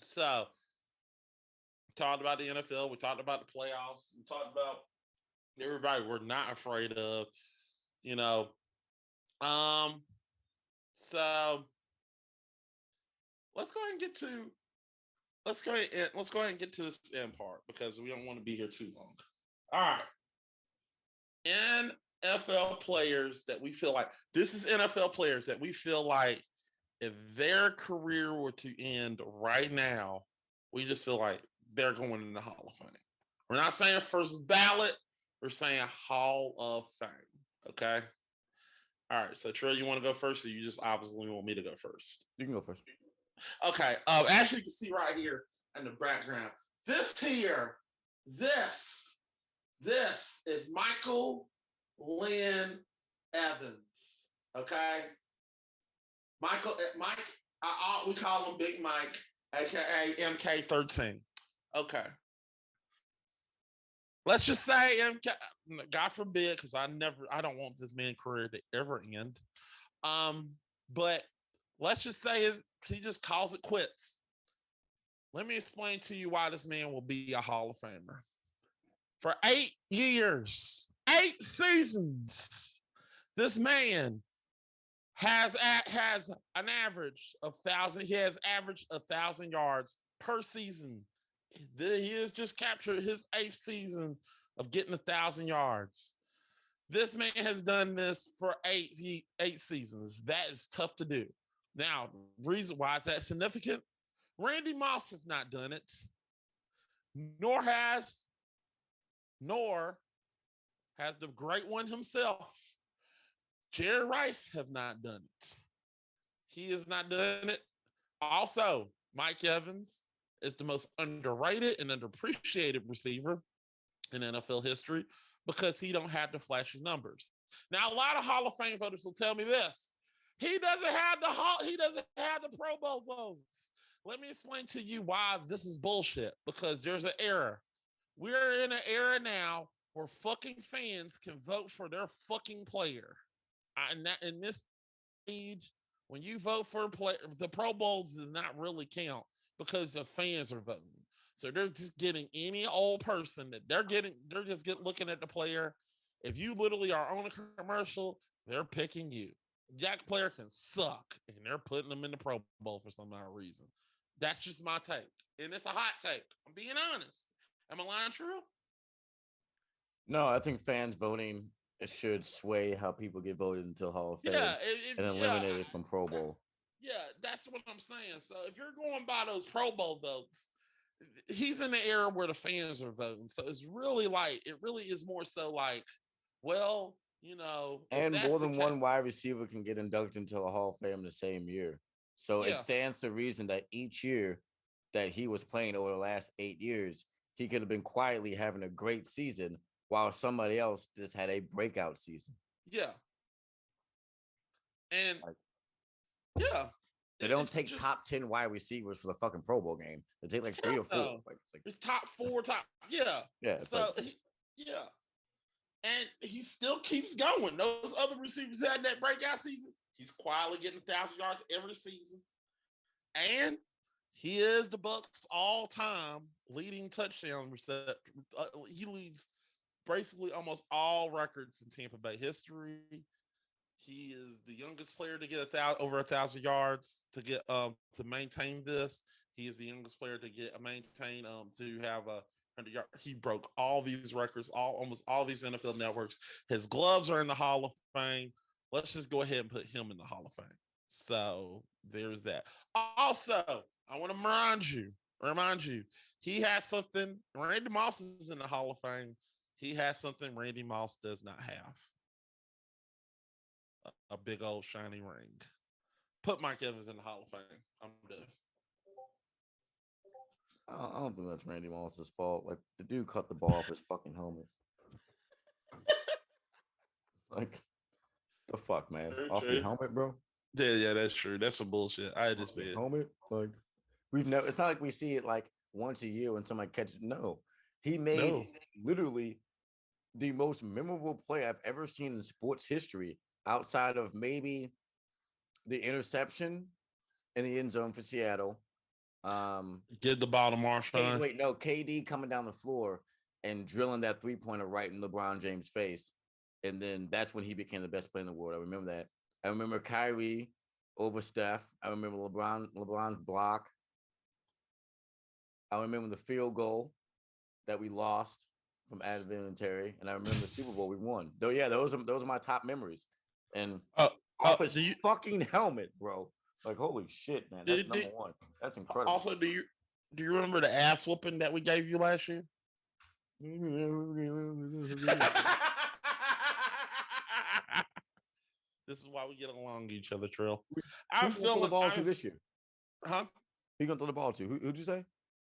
[SPEAKER 1] So we talked about the NFL. We talked about the playoffs. We talked about everybody we're not afraid of. So let's go ahead and get to this end part because we don't want to be here too long. All right. NFL players that we feel like this is NFL players that we feel like if their career were to end right now, we just feel like they're going in the Hall of Fame. We're not saying first ballot, we're saying Hall of Fame. Okay. All right. So Trey, you want to go first, or you just obviously want me to go first?
[SPEAKER 2] You can go first.
[SPEAKER 1] Okay. As you can see right here in the background, this is Michael Lynn Evans. Okay. Mike, we call him Big Mike, aka MK13. Okay. Let's just say MK, God forbid, because I don't want this man's career to ever end. But let's just say he just calls it quits. Let me explain to you why this man will be a Hall of Famer. For 8 years, 8 seasons, this man has an average of 1,000. He has averaged 1,000 yards per season. He has just captured his 8th season of getting 1,000 yards. This man has done this for eight seasons. That is tough to do. Now, reason why is that significant? Randy Moss has not done it, nor has the great one himself. Jerry Rice have not done it. He has not done it. Also, Mike Evans is the most underrated and underappreciated receiver in NFL history because he don't have the flashy numbers. Now, a lot of Hall of Fame voters will tell me this. He doesn't have the Pro Bowl votes. Let me explain to you why this is bullshit, because there's an era. We're in an era now where fucking fans can vote for their fucking player. In this age, when you vote for a player, the Pro Bowls does not really count because the fans are voting. So they're just getting any old person that they're just looking at the player. If you literally are on a commercial, they're picking you. That player can suck, and they're putting them in the Pro Bowl for some odd reason. That's just my take, and it's a hot take. I'm being honest. Am I lying true?
[SPEAKER 2] No, I think fans voting it should sway how people get voted into Hall of Fame
[SPEAKER 1] Yeah,
[SPEAKER 2] and eliminate it from Pro Bowl.
[SPEAKER 1] Yeah, that's what I'm saying. So if you're going by those Pro Bowl votes, he's in the era where the fans are voting. So it's really like it really is more so like, well,
[SPEAKER 2] and more than one wide receiver can get inducted into the Hall of Fame in the same year. So it stands to reason that each year that he was playing over the last 8 years, he could have been quietly having a great season while somebody else just had a breakout season.
[SPEAKER 1] Yeah. And yeah.
[SPEAKER 2] They don't take top 10 wide receivers for the fucking Pro Bowl game. They take like 3 or 4.
[SPEAKER 1] It's top 4, yeah.
[SPEAKER 2] Yeah.
[SPEAKER 1] So yeah. And he still keeps going. Those other receivers had that breakout season. He's quietly getting 1,000 yards every season. And he is the Bucs' all-time leading touchdown receptor. He leads basically almost all records in Tampa Bay history. He is the youngest player to get over 1,000 yards to maintain this. He is the youngest player to maintain to have a 100 yard. He broke all these records, almost all these NFL networks. His gloves are in the Hall of Fame. Let's just go ahead and put him in the Hall of Fame. So there's that. Also, I want to remind you, he has something. Randy Moss is in the Hall of Fame. He has something Randy Moss does not have. A big old shiny ring. Put Mike Evans in the Hall of Fame. I'm done.
[SPEAKER 2] I don't think that's Randy Moss's fault. Like, the dude cut the ball off his fucking helmet. Like, the fuck, man? Off your helmet, bro?
[SPEAKER 1] Yeah, that's true. That's some bullshit. I just said
[SPEAKER 2] helmet. Like, we've never. It's not like we see it like once a year when somebody catches. No, he made literally the most memorable play I've ever seen in sports history, outside of maybe the interception in the end zone for Seattle.
[SPEAKER 1] Give the ball to Marshawn.
[SPEAKER 2] Wait, no, KD coming down the floor and drilling that 3-pointer right in LeBron James' face. And then that's when he became the best player in the world. I remember that. I remember Kyrie over Steph. I remember LeBron's block. I remember the field goal that we lost from Adam Vinatieri. And I remember the Super Bowl we won. Though, yeah, those are my top memories. And off his fucking helmet, bro. Like, holy shit, man. That's number one. That's incredible.
[SPEAKER 1] Also, do you remember the ass whooping that we gave you last year? This is why we get along each other, Trill.
[SPEAKER 2] Who's going to throw the ball to this year?
[SPEAKER 1] Huh?
[SPEAKER 2] Who's going to throw the ball to? Who'd you say?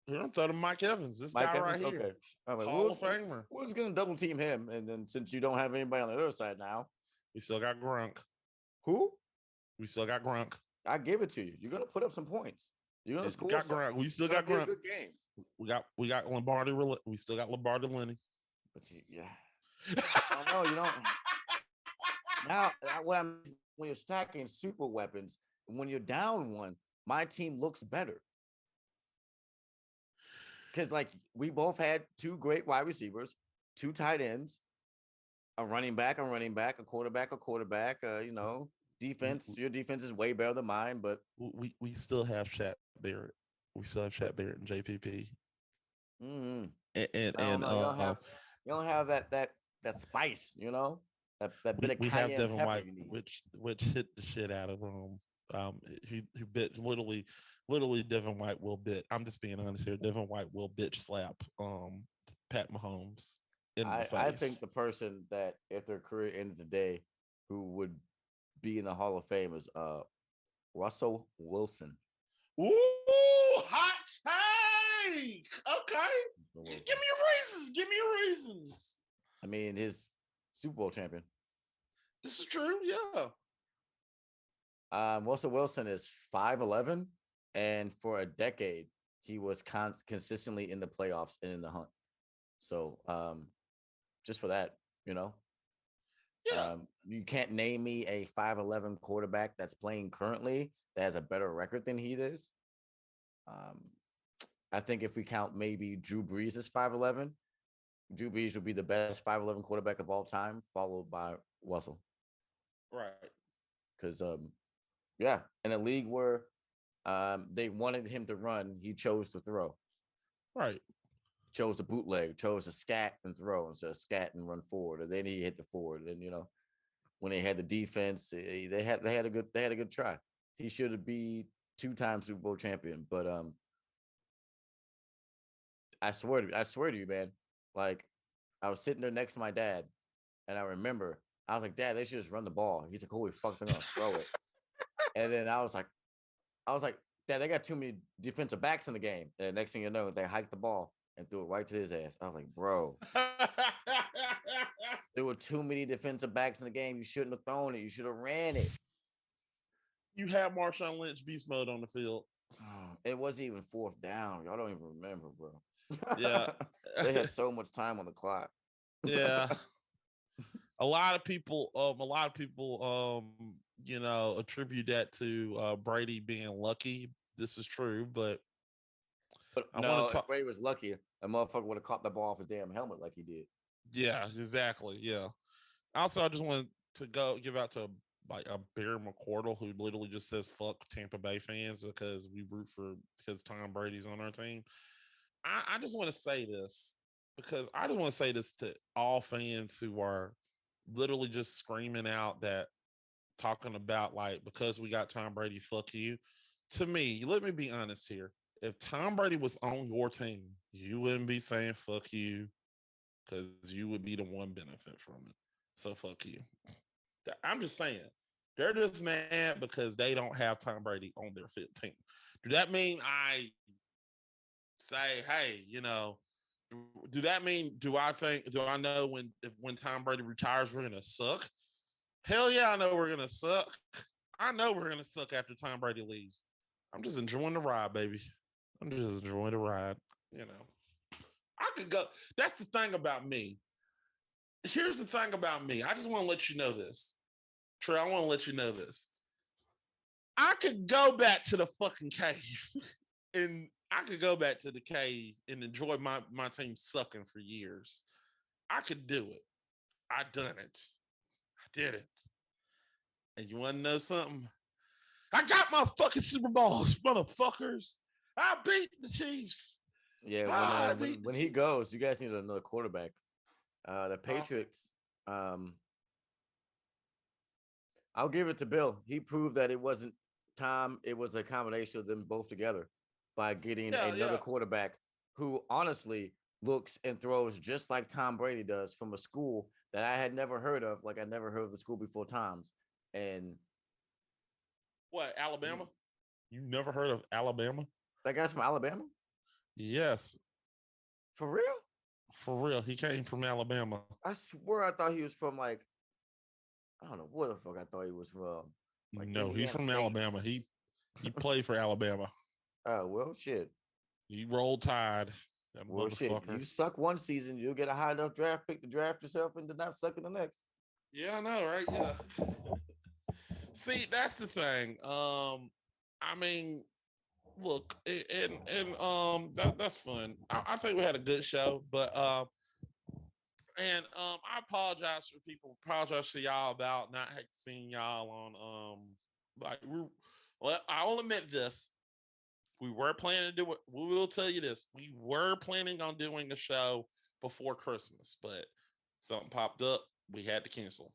[SPEAKER 1] I'm throwing Mike Evans. This guy right here. Okay.
[SPEAKER 2] All right, Hall of Famer. Who's going to double team him? And then since you don't have anybody on the other side now.
[SPEAKER 1] We still got Gronk.
[SPEAKER 2] Who?
[SPEAKER 1] We still got Gronk.
[SPEAKER 2] I give it to you. You're gonna put up some points. You're gonna score.
[SPEAKER 1] We still got Gronk. Good game. We got Lombardi. We still got Lombardi Lenny.
[SPEAKER 2] But I don't know. You don't. Now, when you're stacking super weapons, when you're down one, my team looks better. Because like we both had 2 great wide receivers, 2 tight ends, a running back, a quarterback, defense. Your defense is way better than mine, but
[SPEAKER 1] we still have Shaq Barrett. We still have Shaq Barrett and JPP.
[SPEAKER 2] Mm-hmm.
[SPEAKER 1] And
[SPEAKER 2] you don't have that spice, that bit of
[SPEAKER 1] we have Devin White, which hit the shit out of him. He bit literally Devin White will bit. I'm just being honest here. Devin White will bitch slap Pat Mahomes in the face.
[SPEAKER 2] I think the person that if their career ended today, who would be in the Hall of Fame is Russell Wilson.
[SPEAKER 1] Ooh, hot take. Okay. Give me your reasons.
[SPEAKER 2] I mean, his Super Bowl champion.
[SPEAKER 1] This is true, yeah.
[SPEAKER 2] Russell Wilson is 5'11", and for a decade, he was consistently in the playoffs and in the hunt. So, just for that, you know.
[SPEAKER 1] Yeah.
[SPEAKER 2] You can't name me a 5'11 quarterback that's playing currently that has a better record than he is. Um, I think if we count maybe Drew Brees as 5'11, Drew Brees would be the best 5'11 quarterback of all time, followed by Russell.
[SPEAKER 1] Right.
[SPEAKER 2] Because yeah, in a league where they wanted him to run, he chose to throw.
[SPEAKER 1] Right.
[SPEAKER 2] Chose to bootleg, chose to scat and throw instead of scat and run forward. And then he hit the forward. And you know, when they had the defense, they had a good try. He should be 2 time Super Bowl champion. But I swear to you, man, like I was sitting there next to my dad, and I remember I was like, Dad, they should just run the ball. He's like, holy fuck, they're gonna throw it. And then I was like, Dad, they got too many defensive backs in the game. And next thing you know, they hiked the ball and threw it right to his ass. I was like, bro, there were too many defensive backs in the game. You shouldn't have thrown it. You should have ran it.
[SPEAKER 1] You have Marshawn Lynch beast mode on the field.
[SPEAKER 2] It wasn't even fourth down. Y'all don't even remember, bro.
[SPEAKER 1] Yeah.
[SPEAKER 2] They had so much time on the clock.
[SPEAKER 1] Yeah. A lot of people, attribute that to Brady being lucky. This is true, but
[SPEAKER 2] But
[SPEAKER 1] I
[SPEAKER 2] no,
[SPEAKER 1] want to
[SPEAKER 2] if
[SPEAKER 1] talk.
[SPEAKER 2] Brady was lucky, a motherfucker would have caught the ball off his damn helmet like he did.
[SPEAKER 1] Yeah, exactly. Yeah. Also, I just wanted to go give out to like a Bear McCordle who literally just says fuck Tampa Bay fans because we root for because Tom Brady's on our team. I just want to say this because I just want to say this to all fans who are literally just screaming out that talking about like because we got Tom Brady, fuck you. To me, let me be honest here. If Tom Brady was on your team, you wouldn't be saying fuck you because you would be the one benefit from it. So fuck you. I'm just saying. They're just mad because they don't have Tom Brady on their team. Do that mean I say, hey, do that mean do I know when Tom Brady retires we're gonna suck? Hell yeah, I know we're gonna suck. I know we're gonna suck after Tom Brady leaves. I'm just enjoying the ride, baby. I'm just enjoying the ride. I could go. That's the thing about me. Here's the thing about me. I just want to let you know this. Trey, I want to let you know this. I could go back to the fucking cave and I could go back to the cave and enjoy my team sucking for years. I could do it. I done it. I did it. And you want to know something? I got my fucking Super Bowls, motherfuckers. I beat the Chiefs.
[SPEAKER 2] Yeah,
[SPEAKER 1] I beat the
[SPEAKER 2] when he
[SPEAKER 1] Chiefs.
[SPEAKER 2] goes, you guys need another quarterback. The Patriots, I'll give it to Bill. He proved that it wasn't Tom, it was a combination of them both together by getting
[SPEAKER 1] Yeah,
[SPEAKER 2] another
[SPEAKER 1] yeah.
[SPEAKER 2] quarterback who honestly looks and throws just like Tom Brady does from a school that I had never heard of. Like I never heard of the school before Tom's. And
[SPEAKER 1] What, Alabama? You never heard of Alabama?
[SPEAKER 2] that guy's from Alabama?
[SPEAKER 1] Yes,
[SPEAKER 2] For real?
[SPEAKER 1] for real. He came from Alabama.
[SPEAKER 2] I swear I thought he was from like, I don't know what the fuck I thought he was from. Like
[SPEAKER 1] No, he's
[SPEAKER 2] Indiana
[SPEAKER 1] from
[SPEAKER 2] State.
[SPEAKER 1] Alabama. He played for Alabama.
[SPEAKER 2] Oh, well, shit.
[SPEAKER 1] He rolled tide. That
[SPEAKER 2] Well, shit.
[SPEAKER 1] motherfucker.
[SPEAKER 2] You suck one season, you'll get a high enough draft pick to draft yourself and to not suck in the next.
[SPEAKER 1] Yeah, I know, right? Yeah. See, that's the thing. I mean, look, that's fun. I think we had a good show, but I apologize for people. Apologize to y'all about not seeing y'all on like well, I will admit this. We were planning to do it. We will tell you this. We were planning on doing a show before Christmas, but something popped up. We had to cancel.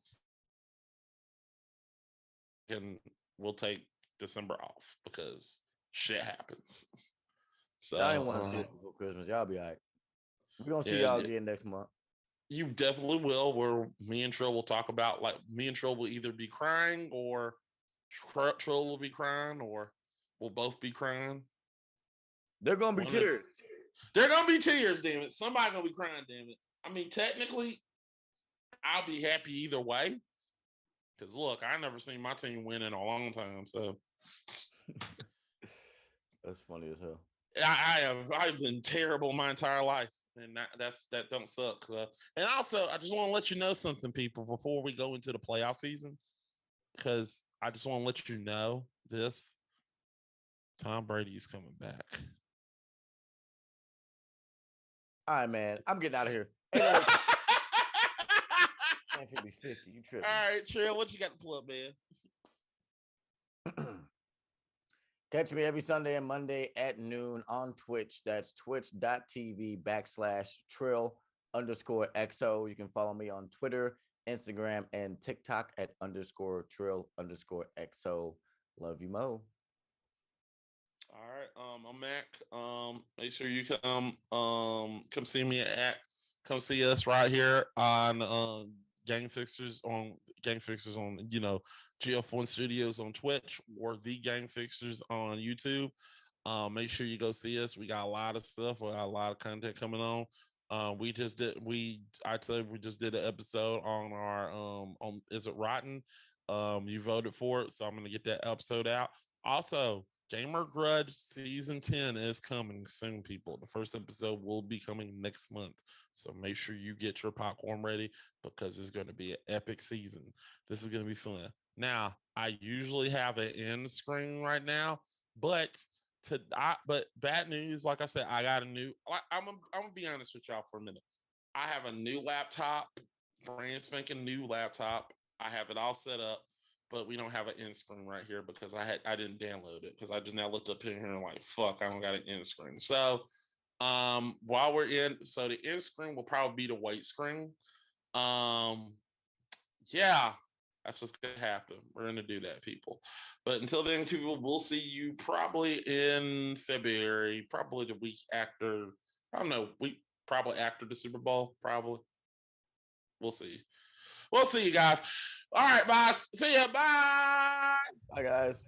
[SPEAKER 1] And we'll take December off because shit happens. So
[SPEAKER 2] Y'all didn't want to see us before Christmas. Y'all be all right. We're going to see
[SPEAKER 1] yeah,
[SPEAKER 2] y'all again next month.
[SPEAKER 1] you definitely will. Where me and Trill will talk about, like, me and Trill will either be crying or Trill will be crying or we'll both be crying.
[SPEAKER 2] They're going to be tears.
[SPEAKER 1] They're going to be tears, damn it. Somebody going to be crying, damn it. I mean, technically, I'll be happy either way. Because, look, I never seen my team win in a long time, so.
[SPEAKER 2] That's funny as hell.
[SPEAKER 1] I've been terrible my entire life. And that don't suck. And also, I just want to let you know something, people, before we go into the playoff season, because I just want to let you know this: Tom Brady's coming back.
[SPEAKER 2] All right, man. I'm getting out of here. Hey, look. Man, 50, you tripping.
[SPEAKER 1] All right, Trill, what you got to pull up, man?
[SPEAKER 2] Catch me every Sunday and Monday at noon on Twitch. That's twitch.tv/Trill_XO. You can follow me on Twitter, Instagram, and TikTok at _Trill_XO. Love you, Mo.
[SPEAKER 1] All right, I'm Mac. Make sure you come see me come see us right here on Game Fixers on gf1 Studios on Twitch, or the Game Fixers on YouTube. Make sure you go see us. We got a lot of stuff. We got a lot of content coming on. We just did an episode on our on Is It Rotten? You voted for it, so I'm gonna get that episode out. Also, Gamer Grudge Season 10 is coming soon, people. The first episode will be coming next month. So make sure you get your popcorn ready, because it's going to be an epic season. This is going to be fun. Now, I usually have an end screen right now, but bad news, like I said, I got a new. I'm gonna be honest with y'all for a minute. I have a new laptop, brand spanking new laptop. I have it all set up, but we don't have an end screen right here because I didn't download it, because I just now looked up in here and like, fuck, I don't got an end screen. So while we're so the end screen will probably be the white screen. Yeah, that's what's gonna happen. We're gonna do that, people. But until then, people, we'll see you probably in February, probably the week after. I don't know, probably after the Super Bowl, probably. We'll see. We'll see you guys. All right, boss. See ya. Bye.
[SPEAKER 2] Bye, guys.